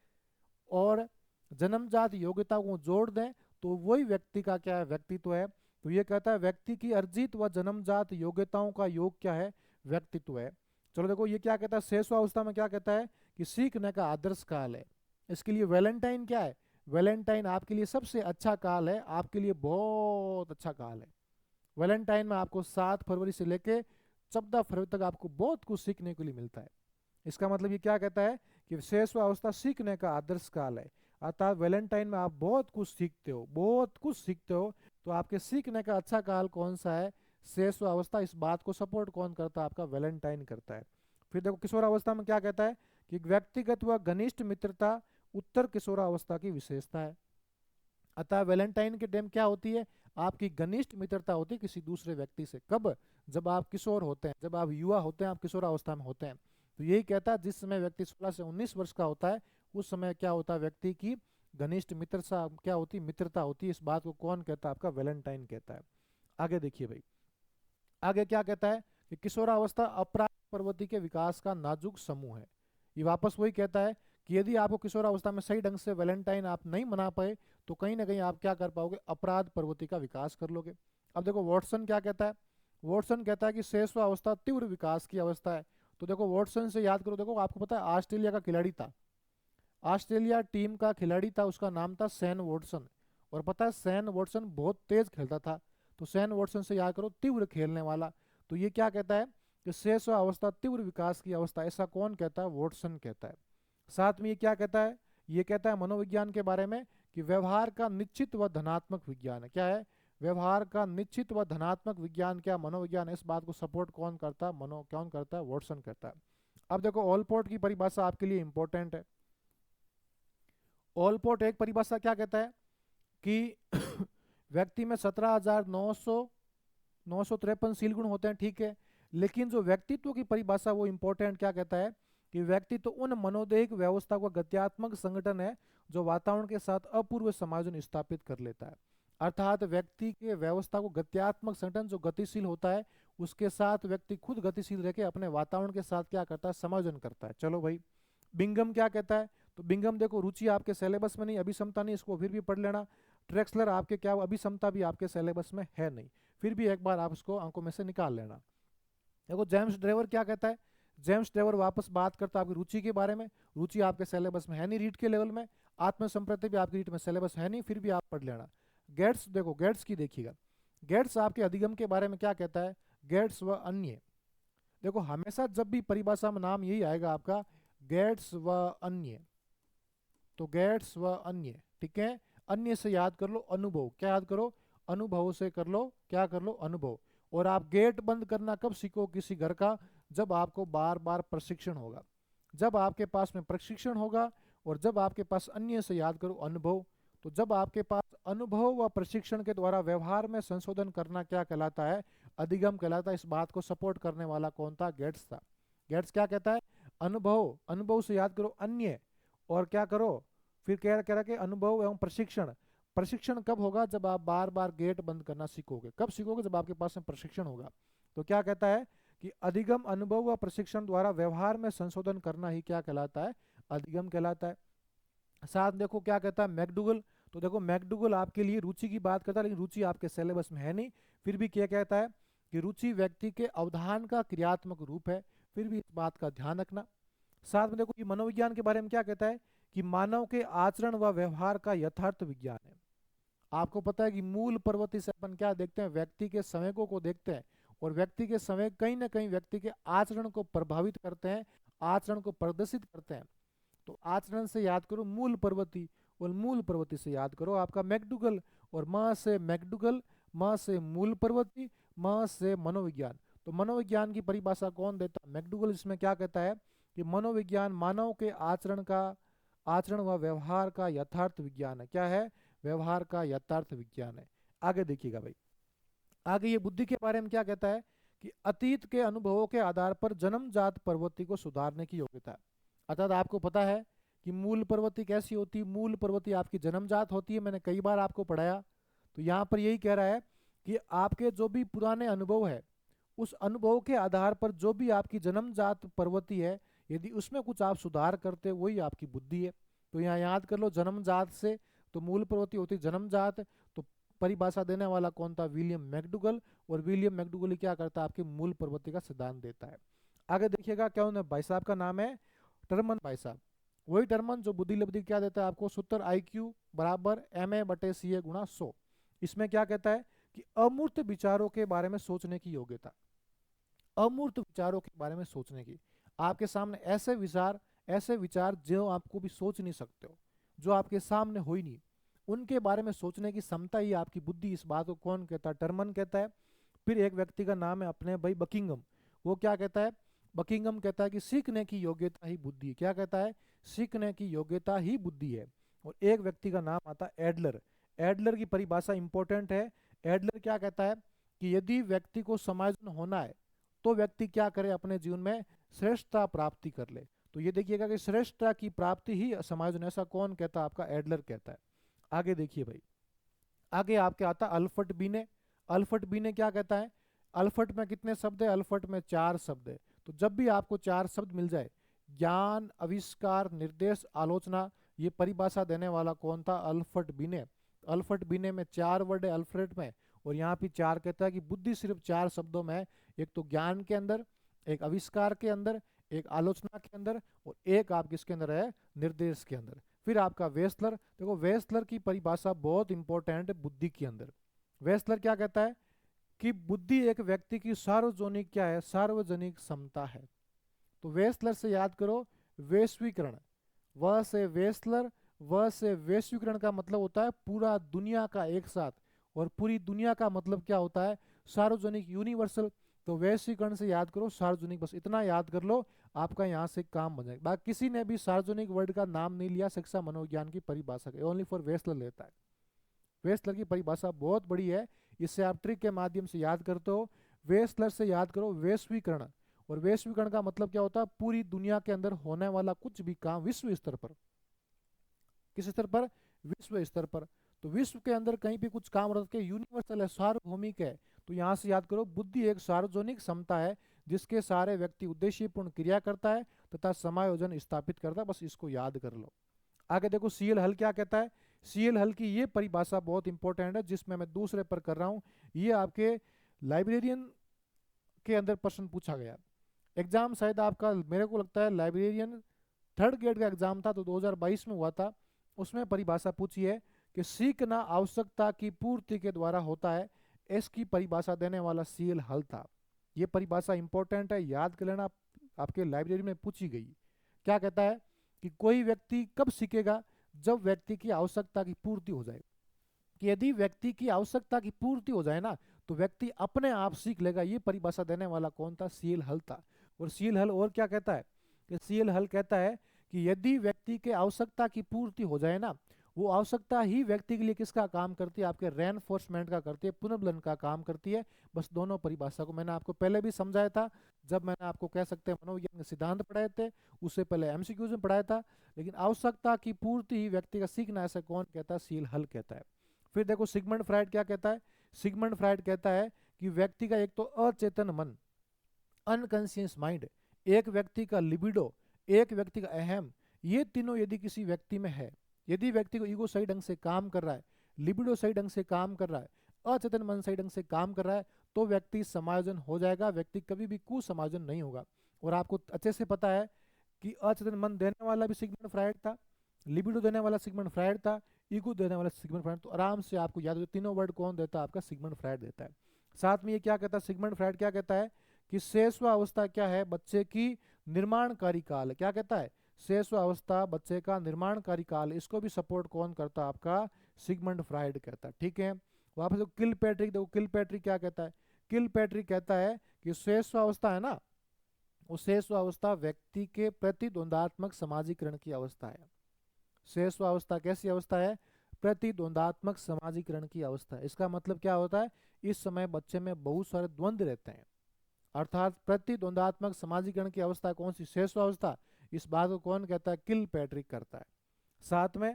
और जन्मजात योग्यता को जोड़ दें तो वही व्यक्ति का क्या है, व्यक्तित्व है। तो ये कहता है व्यक्ति की अर्जित व जन्मजात योग्यताओं का योग क्या है, व्यक्तित्व है। चलो देखो ये क्या कहता है, शेषवावस्था में क्या कहता है कि सीखने का आदर्श काल है। इसके लिए वैलेंटाइन क्या है, वैलेंटाइन आपके लिए सबसे अच्छा काल है, आपके लिए बहुत अच्छा काल है। वैलेंटाइन में आपको 7 फरवरी से लेके 14 फरवरी तक आपको बहुत कुछ सीखने के लिए मिलता है। इसका मतलब ये क्या कहता है कि शेषवावस्था सीखने का आदर्श काल है, अर्थात वैलेंटाइन में आप बहुत कुछ सीखते हो, बहुत कुछ सीखते हो। तो आपके सीखने का अच्छा काल कौन सा है, शेषवावस्था। इस बात को सपोर्ट कौन करता है, आपका वैलेंटाइन करता है। फिर देखो किशोरावस्था में क्या कहता है कि व्यक्तिगत व घनिष्ठ मित्रता उत्तर किशोरावस्था की विशेषता है। अतः वैलेंटाइन के टाइम क्या होती है, आपकी घनिष्ठ मित्रता होती है किसी दूसरे व्यक्ति से। कब, जब आप किशोर होते हैं, जब आप युवा होते हैं, आप किशोरावस्था में होते हैं। तो यही कहता है जिस समय व्यक्ति 16 से 19 वर्ष का होता है उस समय क्या होता है, व्यक्ति की घनिष्ठ मित्रता क्या होती है, मित्रता होती है। इस बात को कौन कहता है, आपका वैलेंटाइन कहता है। आगे देखिए भाई, आगे क्या कहता है कि किशोरावस्था अपराध प्रवृत्ति के विकास का नाजुक समूह है। ये वापस वही कहता है कि यदि आपको किशोरावस्था में सही ढंग से वैलेंटाइन आप नहीं मना पाए तो कहीं ना कहीं आप क्या कर पाओगे, अपराध प्रवृत्ति का विकास कर लोगे। अब देखो वॉटसन क्या कहता है, वॉटसन कहता है कि शेषवावस्था तीव्र विकास की अवस्था है। तो देखो वॉटसन से याद करो, देखो आपको पता है ऑस्ट्रेलिया का खिलाड़ी था, ऑस्ट्रेलिया टीम का खिलाड़ी था, उसका नाम था सैन वॉटसन। और पता है सैन वॉटसन बहुत तेज खेलता था। तो सैन वॉटसन से याद करो, तीव्र खेलने वाला। तो ये क्या कहता है कि शेषवावस्था तीव्र विकास की अवस्था, ऐसा कौन कहता है, वॉटसन कहता है। साथ में ये क्या कहता है, ये कहता है मनोविज्ञान के बारे में कि व्यवहार का निश्चित व धनात्मक विज्ञान है। क्या है, व्यवहार का निश्चित व धनात्मक विज्ञान क्या, मनोविज्ञान है। इस बात को सपोर्ट कौन करता है, कौन करता है, वॉटसन करता है। अब देखो ऑलपोर्ट की परिभाषा आपके लिए इंपॉर्टेंट है। ऑलपोर्ट एक परिभाषा क्या कहता है कि व्यक्ति में 17,953 शील गुण होते हैं, ठीक है। लेकिन जो व्यक्तित्व की परिभाषा वो इंपॉर्टेंट क्या कहता है कि व्यक्तित्व उन मनोदैहिक व्यवस्था का गत्यात्मक संगठन है जो वातावरण के साथ अपूर्व समायोजन स्थापित कर लेता है। अर्थात व्यक्ति के व्यवस्था को गत्यात्मक संगठन जो गतिशील होता है उसके साथ व्यक्ति खुद गतिशील रह के अपने वातावरण के साथ क्या करता है, समायोजन करता है। चलो भाई, बिंगम क्या कहता है, तो बिंगम देखो रुचि आपके सिलेबस में नहीं, अभिक्षमता नहीं, इसको फिर भी पढ़ लेना। ट्रेक्सलर आपके क्या, अभिक्षमता भी आपके सिलेबस में है नहीं, फिर भी एक बार आप उसको आंखों में से निकाल लेना। देखो जेम्स ड्रेवर क्या कहता है, जेम्स ड्रेवर वापस बात करता है आपकी रुचि के बारे में। रुचि आपके सिलेबस में है नहीं रीड के लेवल में, आत्मसंप्रति भी आपकी रीड में सिलेबस है नहीं, फिर भी आप पढ़ लेना। गेट्स, देखो गेट्स की देखिएगा, गेट्स आपके अधिगम के बारे में क्या कहता है, गेट्स व अन्य। देखो हमेशा जब भी परिभाषा में नाम यही आएगा आपका, गेट्स व अन्य। तो गेट्स व अन्य, ठीक है। अन्य से याद कर लो अनुभव, क्या याद करो, अनुभव से कर लो, क्या कर लो, अनुभव। और आप गेट बंद करना कब सीखो किसी घर का, जब आपको बार बार प्रशिक्षण होगा, जब आपके पास में प्रशिक्षण होगा, और जब आपके पास अन्य से याद करो अनुभव। तो जब आपके पास अनुभव व प्रशिक्षण के द्वारा व्यवहार में संशोधन करना क्या कहलाता है, अधिगम कहलाता है। इस बात को सपोर्ट करने वाला कौन था, गेट्स था। गेट्स क्या कहता है, अनुभव, अनुभव से याद करो अन्य, और क्या करो, फिर कह रहा कि अनुभव एवं प्रशिक्षण। प्रशिक्षण कब होगा, जब आप बार बार गेट बंद करना सीखोगे। कब सीखोगे, जब आपके पास में प्रशिक्षण होगा। तो क्या कहता है कि अधिगम अनुभव व प्रशिक्षण द्वारा व्यवहार में संशोधन करना ही क्या कहलाता है, अधिगम कहलाता है। साथ देखो क्या कहता है मैकडूगल, तो देखो मैकडूगल आपके लिए रुचि की बात करता है, लेकिन रुचि आपके सिलेबस में है नहीं। फिर भी क्या कहता है कि रुचि व्यक्ति के अवधान का क्रियात्मक रूप है, फिर भी इस बात का ध्यान रखना। साथ में देखो ये मनोविज्ञान के बारे में क्या कहता है कि मानव के आचरण व व्यवहार का यथार्थ विज्ञान है। आपको पता है कि मूल प्रवृत्ति से अपन क्या देखते हैं, व्यक्ति के संवेगों को देखते हैं, और व्यक्ति के संवेग कहीं ना कहीं व्यक्ति के आचरण को प्रभावित करते हैं, आचरण को प्रदर्शित करते हैं। तो आचरण से याद करो मूल प्रवृत्ति, और मूल प्रवृत्ति से याद करो आपका मैकडूगल, और म से मैकडूगल, म से मूल प्रवृत्ति, म से मनोविज्ञान। तो मनोविज्ञान की परिभाषा कौन देता है, मैकडूगल। इसमें क्या कहता है कि मनोविज्ञान मानव के आचरण व व्यवहार का यथार्थ विज्ञान है। क्या है, व्यवहार का यथार्थ विज्ञान है। आगे देखिएगा भाई, आगे ये बुद्धि के बारे में क्या कहता है कि अतीत के अनुभवों के आधार पर जन्मजात प्रवृत्ति को सुधारने की योग्यता है। अर्थात आपको पता है कि मूल प्रवृत्ति कैसी होती है। मूल प्रवृत्ति आपकी जन्मजात होती है, मैंने कई बार आपको पढ़ाया। तो यहाँ पर यही कह रहा है कि आपके जो भी पुराने अनुभव है, उस अनुभव के आधार पर जो भी आपकी जन्मजात प्रवृत्ति है, यदि उसमें कुछ आप सुधार करते, वही आपकी बुद्धि है। तो यहाँ याद कर लो, जन्मजात से तो मूल प्रवृत्ति होती है जन्मजात। तो परिभाषा देने वाला कौन था? William McDougall. और विलियम मैकडूगल क्या करता है? आपकी मूल प्रवृत्ति का सिद्धांत देता है। आगे देखिएगा क्या उन्हें भाई साहब का नाम है टर्मन भाई साहब। वही टर्मन जो बुद्धि लब्धि क्या देता है आपको? सूत्र IQ बराबर MA/CA गुणा 100। इसमें क्या कहता है कि अमूर्त विचारों के बारे में सोचने की योग्यता। अमूर्त विचारों के बारे में सोचने की, आपके सामने ऐसे विचार जो आपको भी सोच नहीं सकते हो, जो आपके सामने हो ही नहीं, उनके बारे में सोचने की क्षमता ही आपकी बुद्धि। इस बात को कौन कहता है? टर्मन कहता है। फिर एक व्यक्ति का नाम है अपने भाई बकिंगम। वो क्या कहता है? बकिंगम कहता है कि सीखने की योग्यता ही बुद्धि है। क्या कहता है? सीखने की योग्यता ही बुद्धि है। और एक व्यक्ति का नाम आता है एडलर। एडलर की परिभाषा इंपॉर्टेंट है। एडलर क्या कहता है कि यदि व्यक्ति को समायोजन होना है तो व्यक्ति क्या करे? अपने जीवन में श्रेष्ठता प्राप्ति कर ले। तो ये देखिएगा कि श्रेष्ठता की प्राप्ति ही समायोजन। ऐसा कौन कहता है? आपका एडलर कहता है। आगे देखिए भाई, आगे आपके आता अल्फ्रेड बीने। अल्फ्रेड बीने क्या कहता है? अल्फ्रेड में कितने शब्द है? अल्फ्रेड में 4 शब्द है। तो जब भी आपको 4 शब्द मिल जाए, ज्ञान, आविष्कार, निर्देश, आलोचना, ये परिभाषा देने वाला कौन था? अल्फ्रेड बीने। अल्फ्रेड बीने में 4 वर्ड है अल्फ्रेड में, और यहाँ पे 4 कहता है कि बुद्धि सिर्फ 4 शब्दों में है। एक तो ज्ञान के अंदर, एक आविष्कार के अंदर, एक आलोचना के अंदर, और एक आप किसके अंदर है? निर्देश के अंदर। फिर आपका वेस्लर। देखो वेस्लर की परिभाषा बहुत इंपॉर्टेंट है बुद्धि के अंदर। वेस्लर क्या कहता है कि बुद्धि एक व्यक्ति की सार्वजनिक क्या है? सार्वजनिक क्षमता है। तो वेस्लर से याद करो वैश्वीकरण। वह से वेस्लर, वह से वैश्वीकरण का मतलब होता है पूरा दुनिया का एक साथ, और पूरी दुनिया का मतलब क्या होता है? सार्वजनिक, यूनिवर्सल। तो वैश्वीकरण से याद करो सार्वजनिक। बस इतना याद कर लो, आपका यहाँ से काम बन जाएगा। बाकी किसी ने भी सार्वजनिक वर्ड का नाम नहीं लिया शिक्षा मनोविज्ञान की परिभाषा के, ओनली फॉर वेस्लर लेता है। वेस्लर की परिभाषा बहुत बड़ी है, इससे आप ट्रिक के माध्यम से याद करते हो। वेस्लर से याद करो वैश्वीकरण। और वैश्वीकरण का मतलब क्या होता है? पूरी दुनिया के अंदर होने वाला कुछ भी काम विश्व स्तर पर। किस स्तर पर? विश्व स्तर पर। तो विश्व के अंदर कहीं भी कुछ काम रख के यूनिवर्सल है, सार्वभौमिक है। तो यहाँ से याद करो बुद्धि एक सार्वजनिक क्षमता है जिसके सारे व्यक्ति उद्देश्यपूर्ण क्रिया करता है तथा समायोजन स्थापित करता है। बस इसको याद कर लो। आगे देखो सीएल हल क्या कहता है। सीएल हल की ये परिभाषा बहुत इंपॉर्टेंट है, जिसमें मैं दूसरे पर कर रहा हूँ। ये आपके लाइब्रेरियन के अंदर प्रश्न पूछा गया। एग्जाम शायद आपका, मेरे को लगता है लाइब्रेरियन 3rd ग्रेड का एग्जाम था, तो 2022 में हुआ था। उसमें परिभाषा पूछी है कि सीखना आवश्यकता की पूर्ति के द्वारा होता है। इसकी परिभाषा देने वाला सीएल हल था। ये परिभाषा इंपॉर्टेंट है, याद कर लेना, आपके लाइब्रेरी में पूछी गई। क्या कहता है कि कोई व्यक्ति कब सीखेगा? जब व्यक्ति की आवश्यकता की पूर्ति हो जाए। कि यदि व्यक्ति की आवश्यकता की पूर्ति हो जाए ना, तो व्यक्ति अपने आप सीख लेगा। ये परिभाषा देने वाला कौन था? सीएल हल था। और सीएल हल और क्या कहता है कि सीएल हल कहता है कि यदि व्यक्ति के आवश्यकता की पूर्ति हो जाए ना, वो आवश्यकता ही व्यक्ति के लिए किसका काम करती है? आपके रेनफोर्समेंट का करती है, पुनर्बलन का काम करती है। बस दोनों परिभाषा को मैंने आपको पहले भी समझाया था, जब मैंने आपको कह सकते हैं मनोविज्ञान के सिद्धांत पढ़ाए थे, उससे पहले एमसीक्यूज में पढ़ाया था। लेकिन आवश्यकता की पूर्ति ही व्यक्ति का सीखना, ऐसा कौन कहता है? सीएल हल कहता है। फिर देखो सिगमंड फ्राइड क्या कहता है। सिगमंड फ्राइड कहता है कि व्यक्ति का एक तो अचेतन मन, अनकॉन्शियस माइंड, एक व्यक्ति का लिबिडो, एक व्यक्ति का अहम, ये तीनों यदि किसी व्यक्ति में है, यदि व्यक्ति को ईगो सही ढंग से काम कर रहा है, लिबिडो सही ढंग से काम कर रहा है, अचेतन मन सही ढंग से काम कर रहा है, तो व्यक्ति समायोजन हो जाएगा। व्यक्ति कभी भी कुसमायोजन नहीं होगा। और आपको अच्छे से पता है कि अचेतन मन देने वाला भी सिगमंड फ्राइड था, लिबिडो देने वाला सिगमंड फ्राइड था, ईगो देने वाला सिगमंड फ्राइड। तो आराम से आपको याद हो, तीनों वर्ड कौन देता है? आपका सिगमंड फ्राइड देता है। साथ में ये क्या कहता है सिगमंड फ्राइड? क्या कहता है कि शेषवावस्था क्या है? बच्चे की निर्माणकारी काल। क्या कहता है? शेषवावस्था बच्चे का निर्माणकारी काल। इसको भी सपोर्ट कौन करता है? आपका सिगमंड फ्राइड कहता है। ठीक है, वापस देखो किलपैट्रिक। देखो किलपैट्रिक क्या कहता है? किलपैट्रिक कहता है कि शेषवावस्था है ना, उस शेषवावस्था व्यक्ति के प्रतिद्वंदात्मक समाजीकरण की अवस्था है। शेषवावस्था कैसी अवस्था है? प्रतिद्वंदात्मक समाजीकरण की अवस्था है। इसका मतलब क्या होता है? इस समय बच्चे में बहुत सारे द्वंद्व रहते हैं, अर्थात प्रतिद्वंदात्मक समाजीकरण की अवस्था कौन सी? शेषवावस्था। इस बात को कौन कहता है? किलपैट्रिक करता है। साथ में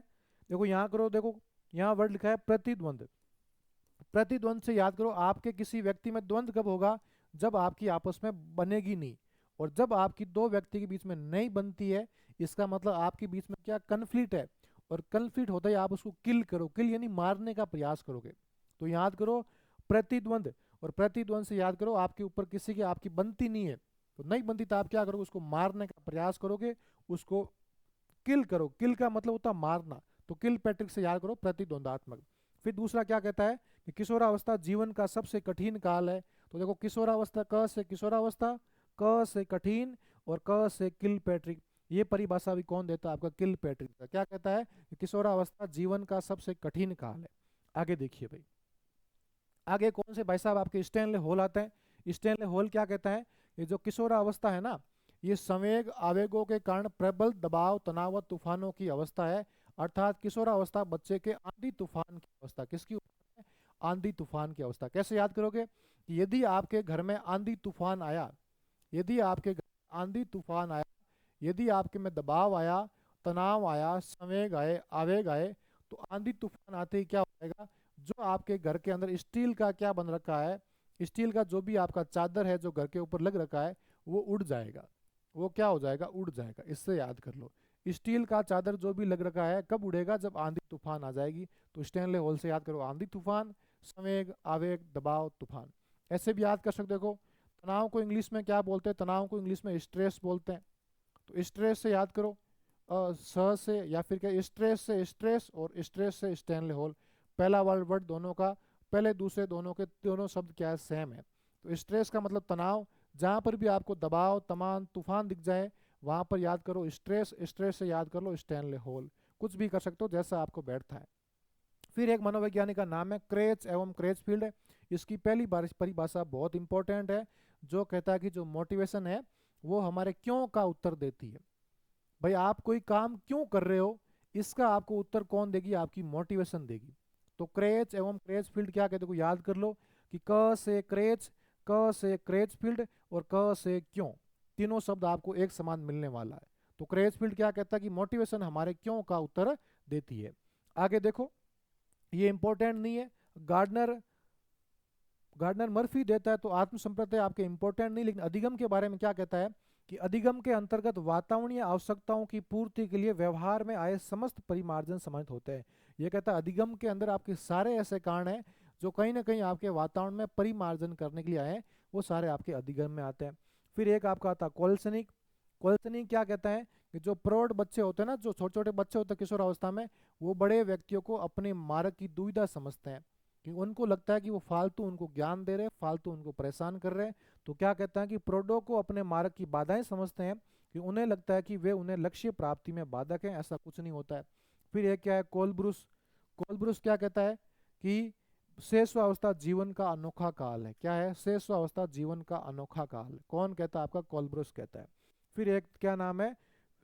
देखो यहाँ करो, देखो यहाँ वर्ड लिखा है प्रतिद्वंद। प्रतिद्वंद से याद करो, आपके किसी व्यक्ति में द्वंद कब होगा? जब आपकी आपस में बनेगी नहीं। और जब आपकी दो व्यक्ति के बीच में नहीं बनती है, इसका मतलब आपके बीच में क्या? कन्फ्लिक्ट है। और कन्फ्लिक्ट होता ही आप उसको किल करो, किल यानी मारने का प्रयास करोगे। तो याद करो प्रतिद्वंद, और प्रतिद्वंद से याद करो आपके ऊपर किसी की आपकी बनती नहीं है, तो नहीं बनती तो आप क्या करोगे? उसको मारने का प्रयास करोगे, उसको किल करो। किल का मतलब होता है मारना। तो किल पैट्रिक से याद करो प्रतिद्वंदात्मक। फिर दूसरा क्या कहता है कि किशोरावस्था जीवन का सबसे कठिन काल है। तो देखो किशोरावस्था, क से किशोरावस्था, क से कठिन, और क से किल पैट्रिक। ये परिभाषा भी कौन देता है? आपका किल पैट्रिक का। क्या कहता है कि किशोरावस्था जीवन का सबसे कठिन काल है। आगे देखिए भाई, आगे कौन से भाई साहब आपके स्टैनले हॉल आते हैं। स्टैनले हॉल क्या कहता है? ये जो किशोरावस्था है ना, ये संवेग आवेगों के कारण प्रबल दबाव, तनाव, तूफानों की अवस्था है। अर्थात किशोरावस्था बच्चे के आंधी तूफान की अवस्था। किसकी अवस्था है? आंधी तूफान की अवस्था। कैसे याद करोगे? कि यदि आपके घर में आंधी तूफान आया, यदि आपके घर में आंधी तूफान आया, यदि आपके में दबाव आया, तनाव आया, संवेग आए, आवेग आए, तो आंधी तूफान आते ही क्या हो जाएगा? जो आपके घर के अंदर स्टील का क्या बन रखा है, स्टील का जो भी आपका चादर है जो घर के ऊपर लग रखा है, वो उड़ जाएगा। वो क्या हो जाएगा? उड़ जाएगा। इससे याद कर लो, स्टील का चादर जो भी लग रखा है कब उड़ेगा? जब आंधी तूफान आ जाएगी। तो स्टैनले हॉल से याद करो आंधी तूफान, संवेग, आवेग, दबाव, तूफान। ऐसे भी याद कर सकते हो। देखो तनाव को इंग्लिश में क्या बोलते हैं? तनाव को इंग्लिश में स्ट्रेस बोलते हैं। तो स्ट्रेस से याद करो स से, या फिर क्या स्ट्रेस से स्ट्रेस, और स्ट्रेस से स्टैनले हॉल। पहला वर्ड दोनों का, पहले दूसरे दोनों के दोनों शब्द क्या है? सेम है। तो स्ट्रेस का मतलब तनाव। जहाँ पर भी आपको दबाव, तमान, तूफान दिख जाए वहाँ पर याद करो स्ट्रेस। स्ट्रेस से याद कर लो स्टैनले हॉल। कुछ भी कर सकते हो जैसा आपको बैठता है। फिर एक मनोवैज्ञानिक का नाम है क्रेच एवं क्रेचफील्ड। इसकी पहली परिभाषा बहुत इंपॉर्टेंट है, जो कहता है कि जो मोटिवेशन है वो हमारे क्यों का उत्तर देती है। भाई आप कोई काम क्यों कर रहे हो, इसका आपको उत्तर कौन देगी? आपकी मोटिवेशन देगी। तो क्रेच एवं क्रेच फील्ड क्या कहते हैं? याद कर लो कि क से क्रेच, क से क्रेच फील्ड, और क से क्यों, तीनों शब्द आपको एक समान मिलने वाला है। तो क्रेच फील्ड क्या कहता है? कि मोटिवेशन हमारे क्यों का उत्तर देती है। आगे देखो, ये इंपॉर्टेंट नहीं है। गार्डनर गार्डनर मर्फी देता है। तो आत्मसंप्रत्यय आपके इंपॉर्टेंट नहीं, लेकिन अधिगम के बारे में क्या कहता है? कि अधिगम के अंतर्गत वातावरणीय आवश्यकताओं की पूर्ति के लिए व्यवहार में आए समस्त परिमार्जन सम्मिलित होते हैं। यह कहता है अधिगम के अंदर आपके सारे ऐसे कारण हैं जो कहीं ना कहीं आपके वातावरण में परिमार्जन करने के लिए आए हैं, वो सारे आपके अधिगम में आते हैं। फिर एक आपका आता है कोल्सनिक। कोल्सनिक क्या कहता है? कि जो प्रौढ़ बच्चे होते हैं ना, जो छोटे छोटे बच्चे होते हैं किशोर अवस्था में, वो बड़े व्यक्तियों को अपने मार्ग की दुविधा समझते हैं, कि उनको लगता है कि वो फालतू उनको ज्ञान दे रहे हैं, फालतू उनको परेशान कर रहे हैं। तो क्या कहता है? कि प्रौढ़ों को अपने मार्ग की बाधाएं समझते हैं, कि उन्हें लगता है कि वे उन्हें लक्ष्य प्राप्ति में बाधक हैं। ऐसा कुछ नहीं होता है। फिर एक क्या है? कोलब्रुस। कोलब्रुस क्या कहता है? कि शेषावस्था जीवन का अनोखा काल है। क्या है? शेषावस्था जीवन का अनोखा काल है। कौन कहता है? आपका कोलब्रुस कहता है। फिर एक क्या नाम है?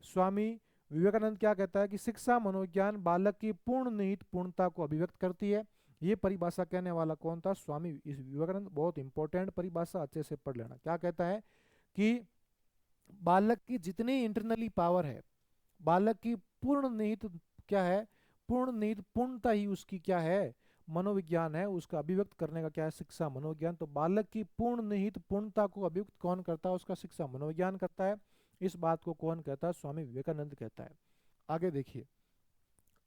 स्वामी विवेकानंद क्या कहता है? कि शिक्षा मनोविज्ञान बालक की पूर्ण निहित पूर्णता को अभिव्यक्त करती है। ये परिभाषा कहने वाला कौन था? स्वामी विवेकानंद। बहुत इंपॉर्टेंट परिभाषा, अच्छे से पढ़ लेना। क्या कहता है? कि बालक की जितनी इंटरनली पावर है, बालक की पूर्ण निहित क्या है? पूर्ण निहित पूर्णता ही उसकी क्या है? मनोविज्ञान है। उसका अभिव्यक्त करने का क्या है? शिक्षा मनोविज्ञान। तो बालक की पूर्ण निहित पूर्णता को अभिव्यक्त कौन करता है? उसका शिक्षा मनोविज्ञान करता है। इस बात को कौन कहता है? स्वामी विवेकानंद कहता है। आगे देखिए,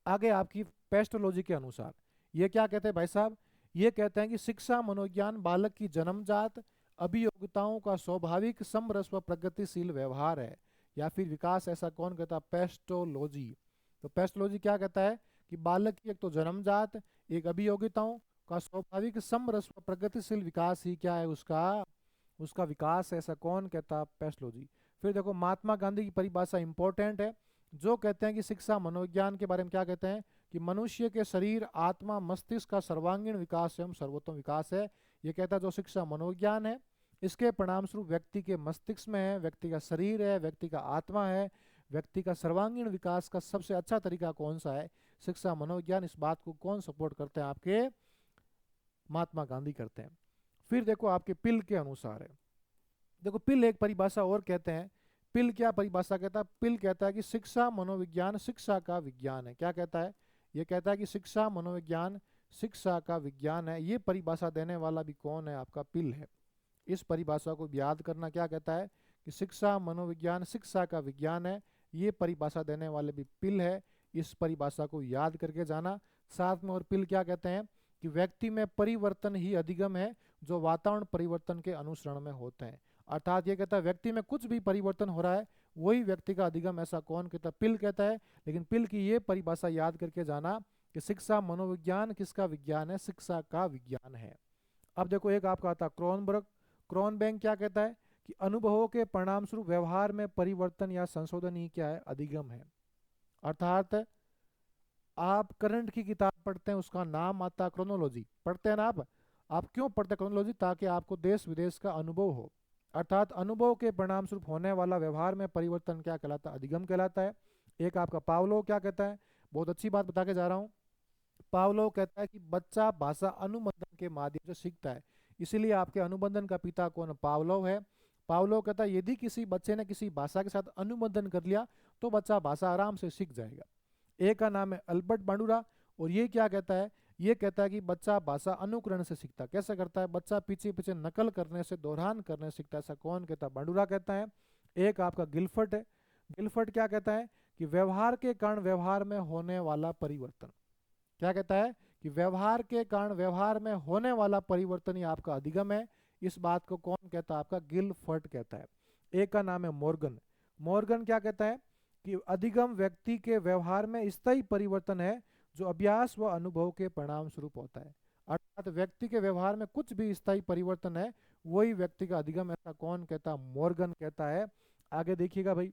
आगे आपकी पेस्टोलॉजी के अनुसार ये क्या कहते हैं भाई साहब? ये कहते हैं कि शिक्षा मनोविज्ञान बालक की जन्मजात अभियोग्यताओं का स्वाभाविक समरस व प्रगतिशील व्यवहार है, या फिर विकास। ऐसा कौन कहता है? पेस्टोलॉजी। तो पेस्टोलॉजी क्या कहता है? कि बालक की एक तो जन्मजात, एक अभियोग्यताओं का स्वाभाविक समरस व प्रगतिशील विकास ही क्या है? उसका उसका विकास है। ऐसा कौन कहता है? पेस्टोलॉजी। फिर देखो महात्मा गांधी की परिभाषा इंपॉर्टेंट है, जो कहते हैं कि शिक्षा मनोविज्ञान के बारे में क्या कहते हैं? कि मनुष्य के शरीर, आत्मा, मस्तिष्क का सर्वांगीण विकास एवं सर्वोत्तम विकास है। ये कहता है जो शिक्षा मनोविज्ञान है, इसके परिणाम स्वरूप व्यक्ति के मस्तिष्क में है, व्यक्ति का शरीर है, व्यक्ति का आत्मा है, व्यक्ति का सर्वांगीण विकास का सबसे अच्छा तरीका कौन सा है? शिक्षा मनोविज्ञान। इस बात को कौन सपोर्ट करते हैं? आपके महात्मा गांधी करते हैं। फिर देखो आपके पिल के अनुसार है। देखो पिल एक परिभाषा और कहते हैं, पिल क्या परिभाषा कहता है? पिल कहता है कि शिक्षा मनोविज्ञान शिक्षा का विज्ञान है। क्या कहता है? ये कहता है कि शिक्षा मनोविज्ञान शिक्षा का विज्ञान है। ये परिभाषा देने वाला भी कौन है? आपका पिल है। इस परिभाषा को याद करना। क्या कहता है कि शिक्षा मनोविज्ञान शिक्षा का विज्ञान है, ये परिभाषा देने वाले भी पिल है। इस परिभाषा को याद करके जाना। साथ में और पिल क्या कहते हैं कि व्यक्ति में परिवर्तन ही अधिगम है जो वातावरण परिवर्तन के अनुसरण में होते हैं। अर्थात ये कहता है व्यक्ति में कुछ भी परिवर्तन हो रहा है वही व्यक्ति का अधिगम, ऐसा कौन कहता है? पिल कहता है। लेकिन पिल की ये परिभाषा याद करके जाना कि शिक्षा मनोविज्ञान किसका विज्ञान है? शिक्षा का विज्ञान है। अब देखो एक आपका आता क्रोनबर्ग। क्रोनबेंग क्या कहता है कि अनुभवों के परिणाम स्वरूप व्यवहार में परिवर्तन या संशोधन ही क्या है? अधिगम है। अर्थात आप करंट की किताब पढ़ते हैं, उसका नाम आता है क्रोनोलॉजी, पढ़ते हैं ना आप क्यों पढ़ते हैं क्रोनोलॉजी? ताकि आपको देश विदेश का अनुभव हो। अर्थात अनुभव के परिणाम स्वरूप होने वाला व्यवहार में परिवर्तन क्या कहलाता है? अधिगम कहलाता है। एक आपका पावलोव क्या कहता है? बहुत अच्छी बात बता के जा रहा हूँ। पावलोव कहता है कि बच्चा भाषा अनुबंधन के माध्यम से सीखता है। इसीलिए आपके अनुबंधन का पिता कौन? पावलोव है। पावलोव कहता है यदि किसी बच्चे ने किसी भाषा के साथ अनुबंधन कर लिया तो बच्चा भाषा आराम से सीख जाएगा। एक का नाम है अल्बर्ट बांडुरा, और ये क्या कहता है? ये कहता है कि बच्चा भाषा अनुकरण से सीखता है। कैसे करता है? बच्चा पीछे पीछे नकल करने से, दोहरान करने से सीखता है। ऐसा कौन कहता है? बांडुरा कहता है। एक आपका गिलफर्ट है। गिलफर्ट क्या कहता है कि व्यवहार के कारण व्यवहार में होने वाला परिवर्तन। क्या कहता है कि व्यवहार के कारण व्यवहार में होने वाला परिवर्तन ही आपका अधिगम है। इस बात को कौन कहता है? आपका गिलफर्ट कहता है। एक का नाम है मॉर्गन। मॉर्गन क्या कहता है कि अधिगम व्यक्ति के व्यवहार में स्थायी परिवर्तन है जो अभ्यास व अनुभव के परिणाम स्वरूप होता है। अर्थात व्यक्ति के व्यवहार में कुछ भी स्थायी परिवर्तन है वही व्यक्ति का अधिगम। ऐसा कौन कहता है? मॉर्गन कहता है। आगे देखिएगा भाई,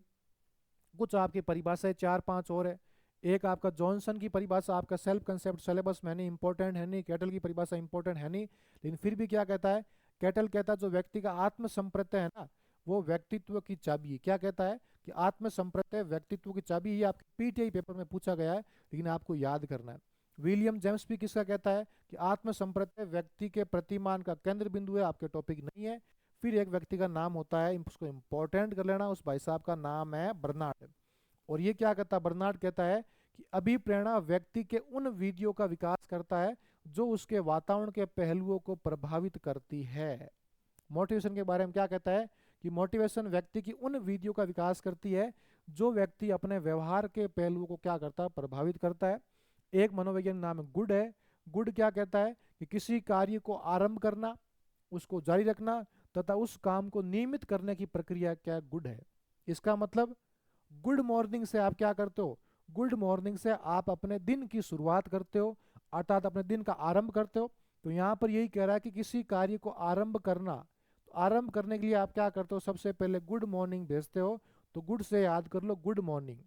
कुछ आपकी परिभाषाएं 4-5 और है। एक आपका जॉनसन की परिभाषा, आपका सेल्फ कंसेप्ट सिलेबस में नहीं, इंपॉर्टेंट है नहीं। कैटल की परिभाषा इंपॉर्टेंट है नहीं, लेकिन फिर भी क्या कहता है? कैटल कहता है जो व्यक्ति का आत्म संप्रत्यय है ना, वो व्यक्तित्व की चाबी है। क्या कहता है कि आत्म संप्रत्यय व्यक्तित्व की चाबी। ये आपके पीटीआई पेपर में पूछा गया है, लेकिन आपको याद करना है। विलियम जेम्स भी किसका कहता है कि आत्म संप्रत्यय व्यक्ति के प्रतिमान का केंद्र बिंदु है। आपके टॉपिक नहीं है। फिर एक व्यक्ति का नाम होता है, उसको इंपॉर्टेंट कर लेना, उस भाई साहब का नाम है बर्नार्ड। और ये क्या कहता है? बर्नार्ड कहता है कि अभिप्रेरणा व्यक्ति के उन विधियों का विकास करता है जो उसके वातावरण के पहलुओं को प्रभावित करती है। मोटिवेशन के बारे में क्या कहता है कि मोटिवेशन व्यक्ति की उन विधियों का विकास करती है जो व्यक्ति अपने व्यवहार के पहलुओं को क्या करता है? प्रभावित करता है। एक मनोवैज्ञानिक नाम है गुड है। गुड क्या कहता है कि किसी कार्य को आरंभ करना, उसको जारी रखना तथा उस काम को नियमित करने की प्रक्रिया क्या गुड है। इसका मतलब गुड मॉर्निंग से आप क्या करते हो? गुड मॉर्निंग से आप अपने दिन की शुरुआत करते हो, अर्थात अपने दिन का आरंभ करते हो। तो यहाँ पर यही कह रहा है कि किसी कार्य को आरंभ करना, तो आरंभ करने के लिए आप क्या करते हो? सबसे पहले गुड मॉर्निंग भेजते हो। तो गुड से याद कर लो गुड मॉर्निंग।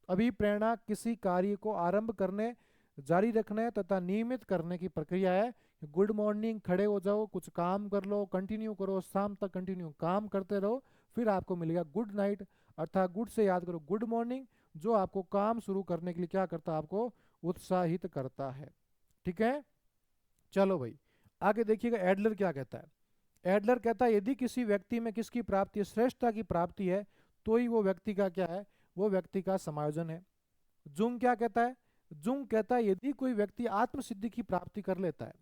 अभी प्रेरणा किसी कार्य को आरंभ करने, जारी रखने तथा नियमित करने की प्रक्रिया है। गुड मॉर्निंग, खड़े हो जाओ, कुछ काम कर लो, कंटिन्यू करो, शाम तक कंटिन्यू काम करते रहो, फिर आपको मिलेगा गुड नाइट। अर्थात गुड से याद करो गुड मॉर्निंग, जो आपको काम शुरू करने के लिए क्या करता है? आपको उत्साहित करता है। ठीक है, चलो भाई आगे देखिएगा एडलर क्या कहता है। एडलर कहता है यदि किसी व्यक्ति में किसकी प्राप्ति है? श्रेष्ठता की प्राप्ति है, तो ही वो व्यक्ति का क्या है? वो व्यक्ति का समायोजन है। जुंग क्या कहता है? जुंग कहता है यदि कोई व्यक्ति आत्मसिद्धि की प्राप्ति कर लेता है,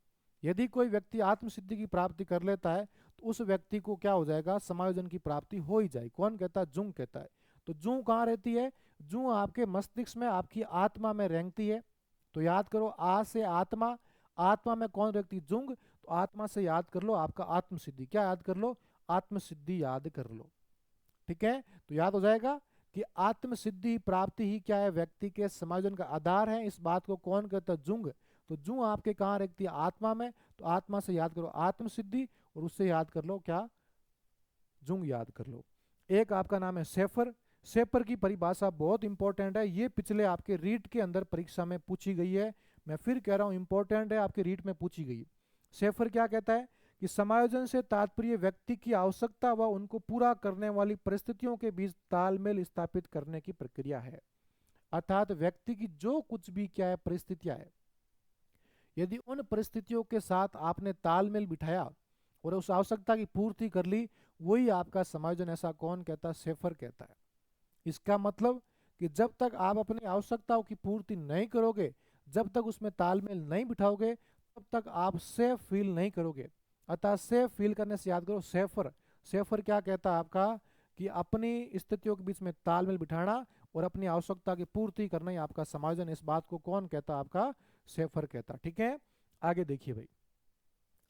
यदि कोई व्यक्ति आत्मसिद्धि की प्राप्ति कर लेता है तो उस व्यक्ति को क्या हो जाएगा? समायोजन की प्राप्ति हो ही जाएगी। कौन कहता है? जुंग कहता है। तो जू कहाँ रहती है? जू आपके मस्तिष्क में, आपकी आत्मा में रेंगती है। तो याद करो आ से आत्मा, आत्मा में कौन रहती? जुंग। तो आत्मा से याद कर लो आपका आत्मसिद्धि। क्या याद कर लो? आत्मसिद्धि याद कर लो। ठीक है, तो याद हो जाएगा कि आत्मसिद्धि प्राप्ति ही क्या है? व्यक्ति के समायोजन का आधार है। इस बात को कौन कहता है? जुंग। तो जू आपके कहाँ रखती है? आत्मा में। तो आत्मा से याद करो आत्मसिद्धि, और उससे याद कर लो क्या? जुंग याद कर लो। एक आपका नाम है शेफर। शेफर की परिभाषा बहुत इंपॉर्टेंट है, ये पिछले आपके रीट के अंदर परीक्षा में पूछी गई है। मैं फिर कह रहा हूं इंपॉर्टेंट है, आपके रीट में पूछी गई। शेफर क्या कहता है कि समायोजन से तात्पर्य व्यक्ति की आवश्यकता व उनको पूरा करने वाली परिस्थितियों के बीच तालमेल स्थापित करने की प्रक्रिया है। अर्थात व्यक्ति की जो कुछ भी क्या है परिस्थितियां है, यदि उन परिस्थितियों के साथ आपने तालमेल बिठाया और उस आवश्यकता की पूर्ति कर ली, वही आपका समायोजन ऐसा कौन कहता है? शेफर कहता है। इसका मतलब कि जब तक आप अपनी आवश्यकताओं की पूर्ति नहीं करोगे, जब तक उसमें तालमेल नहीं बिठाओगे, तब तक आप सेफ फील नहीं करोगे। अतः सेफ फील करने से याद करो शेफर। शेफर क्या कहता है आपका? कि अपनी स्थितियों के बीच में तालमेल बिठाना और अपनी आवश्यकता की पूर्ति करना ही आपका समायोजन। इस बात को कौन कहता है? आपका शेफर कहता। ठीक है, आगे देखिए भाई।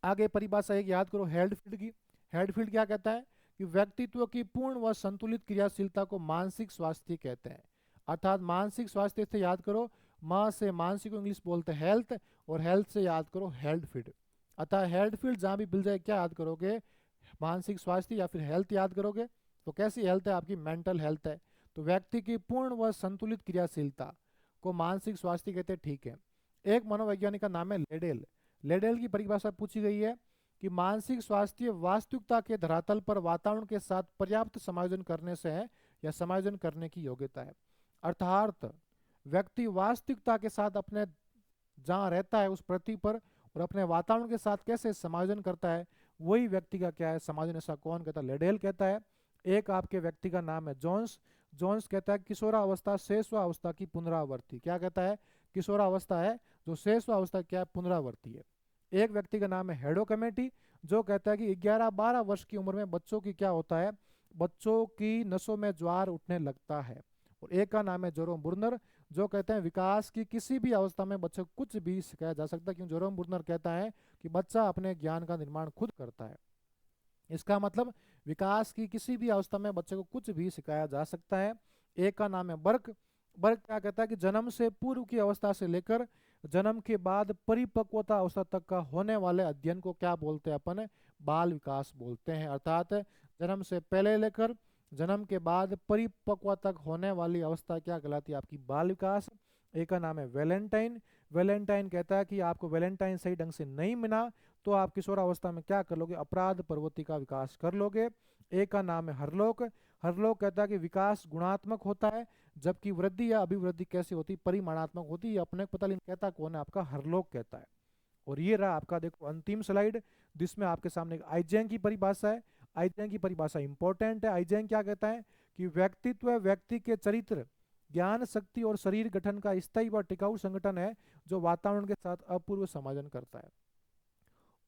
आगे परिभाषा एक याद करो हेल्डफील्ड की। हेल्डफील्ड क्या कहता है? कि व्यक्तित्व की पूर्ण व संतुलित क्रियाशीलता को मानसिक स्वास्थ्य कहते हैं। अर्थात मानसिक स्वास्थ्य से याद करो, मां से मानसिक को इंग्लिश बोलते हैं हेल्थ, और हेल्थ से याद करो हेल्डफील्ड। अतः हेल्डफील्ड जहां भी मिल जाए क्या याद करोगे? मानसिक स्वास्थ्य या फिर हेल्थ याद करोगे। तो कैसी हेल्थ है आपकी? मेंटल हेल्थ है। तो व्यक्ति की पूर्ण व संतुलित क्रियाशीलता को मानसिक स्वास्थ्य कहते हैं। ठीक है, एक मनोवैज्ञानिक का नाम है लेडेल। लेडेल की परिभाषा पूछी गई है कि मानसिक स्वास्थ्य वास्तविकता के धरातल पर वातावरण के साथ पर्याप्त समायोजन करने से है या समायोजन करने की योग्यता है। अर्थात व्यक्ति वास्तविकता के साथ अपने जहाँ रहता है उस पृथ्वी पर और अपने वातावरण के साथ कैसे समायोजन करता है, वही व्यक्ति का क्या है? समायोजन। ऐसा कौन कहता है? लेडेल कहता है। एक आपके व्यक्ति का नाम है जोन्स। जोन्स कहता है किशोरावस्था शेषवावस्था की पुनरावृत्ति। क्या कहता है? किशोरावस्था है जो शेषवावस्था क्या है? पुनरावृत्ति है। एक व्यक्ति का नाम है हेडो कमेटी, जो कहता है कि 11-12 वर्ष की उम्र में बच्चों की क्या होता है? बच्चों की नसों में ज्वार उठने लगता है। और एक का नाम है जोरोम बुर्नर, जो कहते हैं विकास की किसी भी अवस्था में बच्चे को कुछ भी सिखाया जा सकता है। क्यों? जोरोम बुर्नर कहता है कि बच्चा अपने ज्ञान का निर्माण खुद करता है। इसका मतलब विकास की किसी भी अवस्था में बच्चे को कुछ भी सिखाया जा सकता है। एक का नाम है बर्क। बर्क क्या कहता है कि जन्म से पूर्व की अवस्था से लेकर जन्म के बाद परिपक्वता अवस्था तक का होने वाले अध्ययन को क्या बोलते हैं? अपन बाल विकास बोलते हैं। अर्थात जन्म से पहले लेकर जन्म के बाद परिपक्वता तक होने वाली अवस्था क्या कहलाती है? आपकी बाल विकास। एक का नाम है वैलेंटाइन। वैलेंटाइन कहता है कि आपको वैलेंटाइन सही ढंग से नहीं मिला तो आप किशोरावस्था में क्या कर लोगे? अपराध प्रवृत्ति का विकास कर लोगे। एक का नाम है हरलोक। हरलोक कहता है कि विकास गुणात्मक होता है, जबकि वृद्धि या अभिवृद्धि कैसे होती? परिमाणात्मक होती है। अपने पता नहीं कहता कौन है? आपका हरलोक कहता है। और ये रहा आपका देखो अंतिम स्लाइड, जिसमें आपके सामने एक आइजेंग की परिभाषा है। आइजेंग की परिभाषा इंपॉर्टेंट है। आइजेंग क्या कहता है? कि व्यक्तित्व व्यक्ति के चरित्र, ज्ञान, शक्ति और शरीर गठन का स्थायी व टिकाऊ संगठन है जो वातावरण के साथ अपूर्व समायोजन करता है।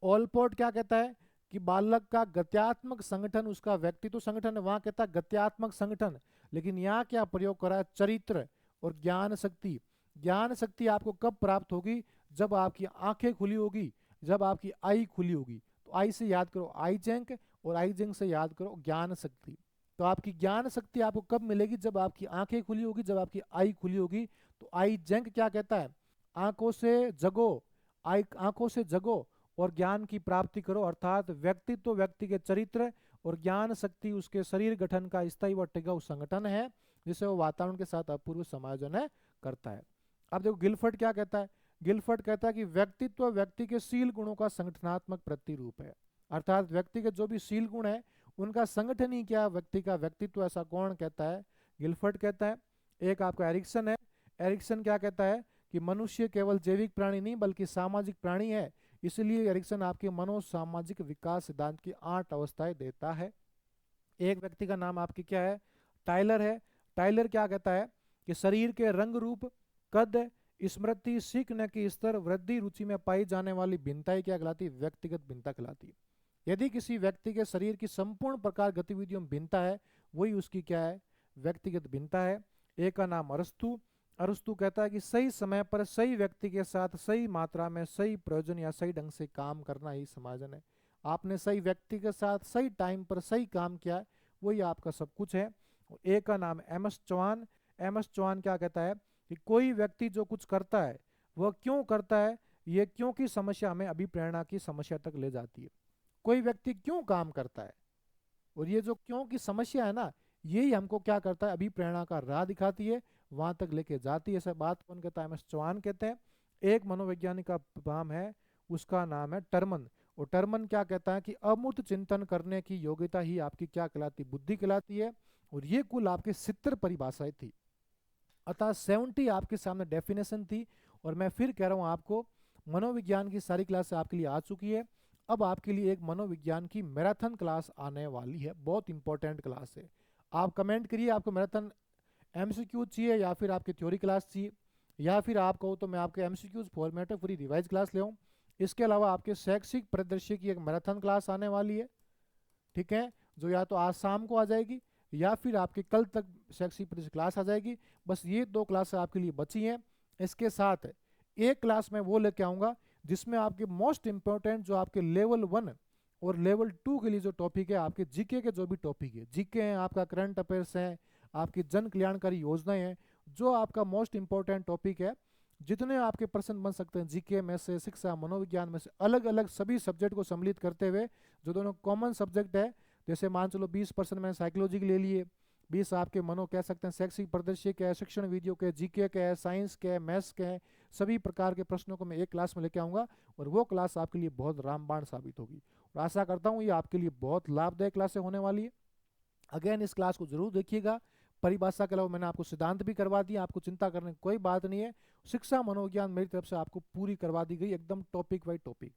ओलपोर्ट क्या कहता है? कि बालक का गत्यात्मक संगठन उसका व्यक्तित्व संगठन है। वहां कहता है गत्यात्मक संगठन, लेकिन यहाँ क्या प्रयोग करा है? चरित्र और ज्ञान शक्ति। ज्ञान शक्ति आपको कब प्राप्त होगी? जब आपकी आंखें खुली होगी, जब आपकी आई खुली होगी। तो आई से याद करो आई जैंक, और आई जैंक से याद करो ज्ञान शक्ति। तो आपकी ज्ञान शक्ति आपको कब मिलेगी? जब आपकी आंखें खुली होगी, जब आपकी आई खुली होगी। तो आई जैंक क्या कहता है? आंखों से जगो, आई आंखों से जगो और ज्ञान की प्राप्ति करो। अर्थात व्यक्तित्व व्यक्ति के चरित्र और ज्ञान शक्ति उसके शरीर गठन का स्थायी व टिकाऊ संगठन है, जिसे वो वातावरण के साथ अपूर्व समायोजन करता है। अब देखो गिलफर्ड क्या कहता है? गिलफर्ड कहता है कि व्यक्तित्व व्यक्ति के शील गुणों का संगठनात्मक प्रतिरूप है। अर्थात व्यक्ति के जो भी शील गुण है उनका संगठन ही क्या व्यक्ति का व्यक्तित्व। ऐसा कौन कहता है? गिलफर्ड कहता है। एक आपका एरिक्सन है। एरिक्सन क्या कहता है? कि मनुष्य केवल जैविक प्राणी नहीं बल्कि सामाजिक प्राणी है, इसलिए एरिक्सन आपके मनोसामाजिक विकास सिद्धांत की 8 अवस्थाएं देता है। एक व्यक्ति का नाम आपकी क्या है? टाइलर है। टाइलर क्या कहता है? कि शरीर के रंग रूप, कद, स्मृति, सीखने की स्तर, वृद्धि, रुचि में पाई जाने वाली भिन्नताएं क्या कहलाती? व्यक्तिगत भिन्नता कहलाती। यदि किसी व्यक्ति के शरीर की संपूर्ण प्रकार गतिविधियों में भिन्नता है, वही उसकी क्या है? व्यक्तिगत भिन्नता है। एक का नाम अरस्तु। अरस्तु कहता है कि सही समय पर सही व्यक्ति के साथ सही मात्रा में सही प्रयोजन या सही ढंग से काम करना ही समायोजन है। आपने सही व्यक्ति के साथ सही टाइम पर सही काम किया, वही आपका सब कुछ है। एक का नाम M S Chauhan. M S Chauhan क्या कहता है? कि कोई व्यक्ति जो कुछ करता है वह क्यों करता है, ये क्यों की समस्या हमें अभिप्रेरणा की समस्या तक ले जाती है। कोई व्यक्ति क्यों काम करता है, और ये जो क्यों की समस्या है ना, यही हमको क्या करता है? अभिप्रेरणा का राह दिखाती है, वहां तक लेके जाती है। ऐसा बात कौन कहता है? एम एस चौहान कहते हैं। एक मनोवैज्ञानिक का नाम है, उसका नाम है टर्मन। और टर्मन क्या कहता है? कि अमूर्त चिंतन करने की योग्यता ही आपकी क्या कहलाती? बुद्धि कहलाती है। और ये कुल आपके 70 परिभाषाएं थी। अतः 70 आपके सामने डेफिनेशन थी। और मैं फिर कह रहा हूं आपको, मनोविज्ञान की सारी क्लास आपके लिए आ चुकी है। अब आपके लिए एक मनोविज्ञान की मैराथन क्लास आने वाली है, बहुत इंपॉर्टेंट क्लास है। आप कमेंट करिए आपको मैराथन एमसीक्यू चाहिए या फिर आपकी थ्योरी क्लास चाहिए, या फिर आप कहो तो मैं आपके एमसीक्यूज फॉर्मेट में पूरी रिवाइज क्लास ले आऊँ। इसके अलावा आपके शैक्षिक परिदृश्य की एक मैराथन क्लास आने वाली है, ठीक है, जो या तो आज शाम को आ जाएगी या फिर आपके कल तक शैक्षिक परिदृश्य क्लास आ जाएगी। बस ये 2 क्लास आपके लिए बची हैं। इसके साथ एक क्लास मैं वो लेके आऊँगा जिसमें आपके मोस्ट इंपॉर्टेंट जो आपके लेवल 1 और लेवल 2 के लिए जो टॉपिक है, आपके जीके के जो भी टॉपिक है, जीके हैं, आपका करंट अफेयर्स है, आपकी जन कल्याणकारी योजनाएं हैं, जो आपका मोस्ट इंपॉर्टेंट टॉपिक है, जितने आपके प्रश्न बन सकते हैं जीके में से, शिक्षा मनोविज्ञान में से, अलग अलग सभी सब्जेक्ट को सम्मिलित करते हुए जो दोनों कॉमन सब्जेक्ट है, जैसे मान चलो 20% मैंने साइकोलॉजी के ले लिए, 20 आपके मनो कह सकते हैं, शैक्षिक परिदृश्य के, शिक्षण वीडियो के, जीके के, साइंस के, मैथ्स के, सभी प्रकार के प्रश्नों को मैं एक क्लास में लेके आऊँगा और वो क्लास आपके लिए बहुत रामबाण साबित होगी। और आशा करता हूँ ये आपके लिए बहुत लाभदायक क्लासें होने वाली है। अगेन इस क्लास को जरूर देखिएगा। परिभाषा के अलावा मैंने आपको सिद्धांत भी करवा दिया, आपको चिंता करने की कोई बात नहीं है। शिक्षा मनोविज्ञान मेरी तरफ से आपको पूरी करवा दी गई, एकदम टॉपिक बाई टॉपिक।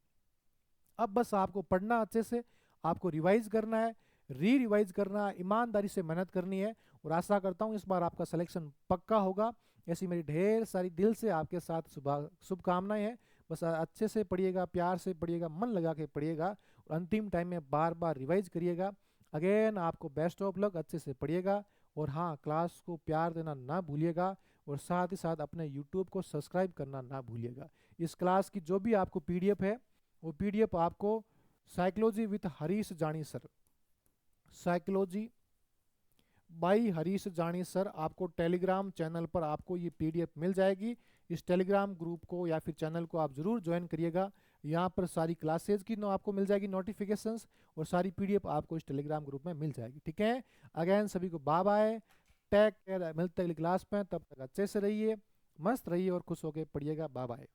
अब बस आपको पढ़ना अच्छे से, आपको रिवाइज करना है, रिवाइज करना है, ईमानदारी से मेहनत करनी है और आशा करता हूँ इस बार आपका सिलेक्शन पक्का होगा। ऐसी मेरी ढेर सारी दिल से आपके साथ शुभकामनाएं हैं। बस अच्छे से पढ़िएगा, प्यार से पढ़िएगा, मन लगा के पढ़िएगा और अंतिम टाइम में बार बार रिवाइज करिएगा। अगेन आपको बेस्ट ऑफ लक, अच्छे से पढ़िएगा और हाँ, क्लास को प्यार देना ना भूलिएगा और साथ ही साथ अपने यूट्यूब को सब्सक्राइब करना ना भूलिएगा। इस क्लास की जो भी आपको पीडीएफ है, वो पीडीएफ आपको साइकोलॉजी विथ हरीश जानी सर, साइकोलॉजी बाई हरीश जानी सर, आपको टेलीग्राम चैनल पर आपको ये पीडीएफ मिल जाएगी। इस टेलीग्राम ग्रुप को या फिर चैनल को आप जरूर ज्वाइन करिएगा। यहाँ पर सारी क्लासेज की आपको मिल जाएगी नोटिफिकेशंस और सारी पीडीएफ आपको इस टेलीग्राम ग्रुप में मिल जाएगी, ठीक है। अगेन सभी को बाय बाय, टेक केयर, मिलते हैं अगली क्लास में, तब तक अच्छे से रहिए, मस्त रहिए और खुश होकर पढ़िएगा। Bye bye.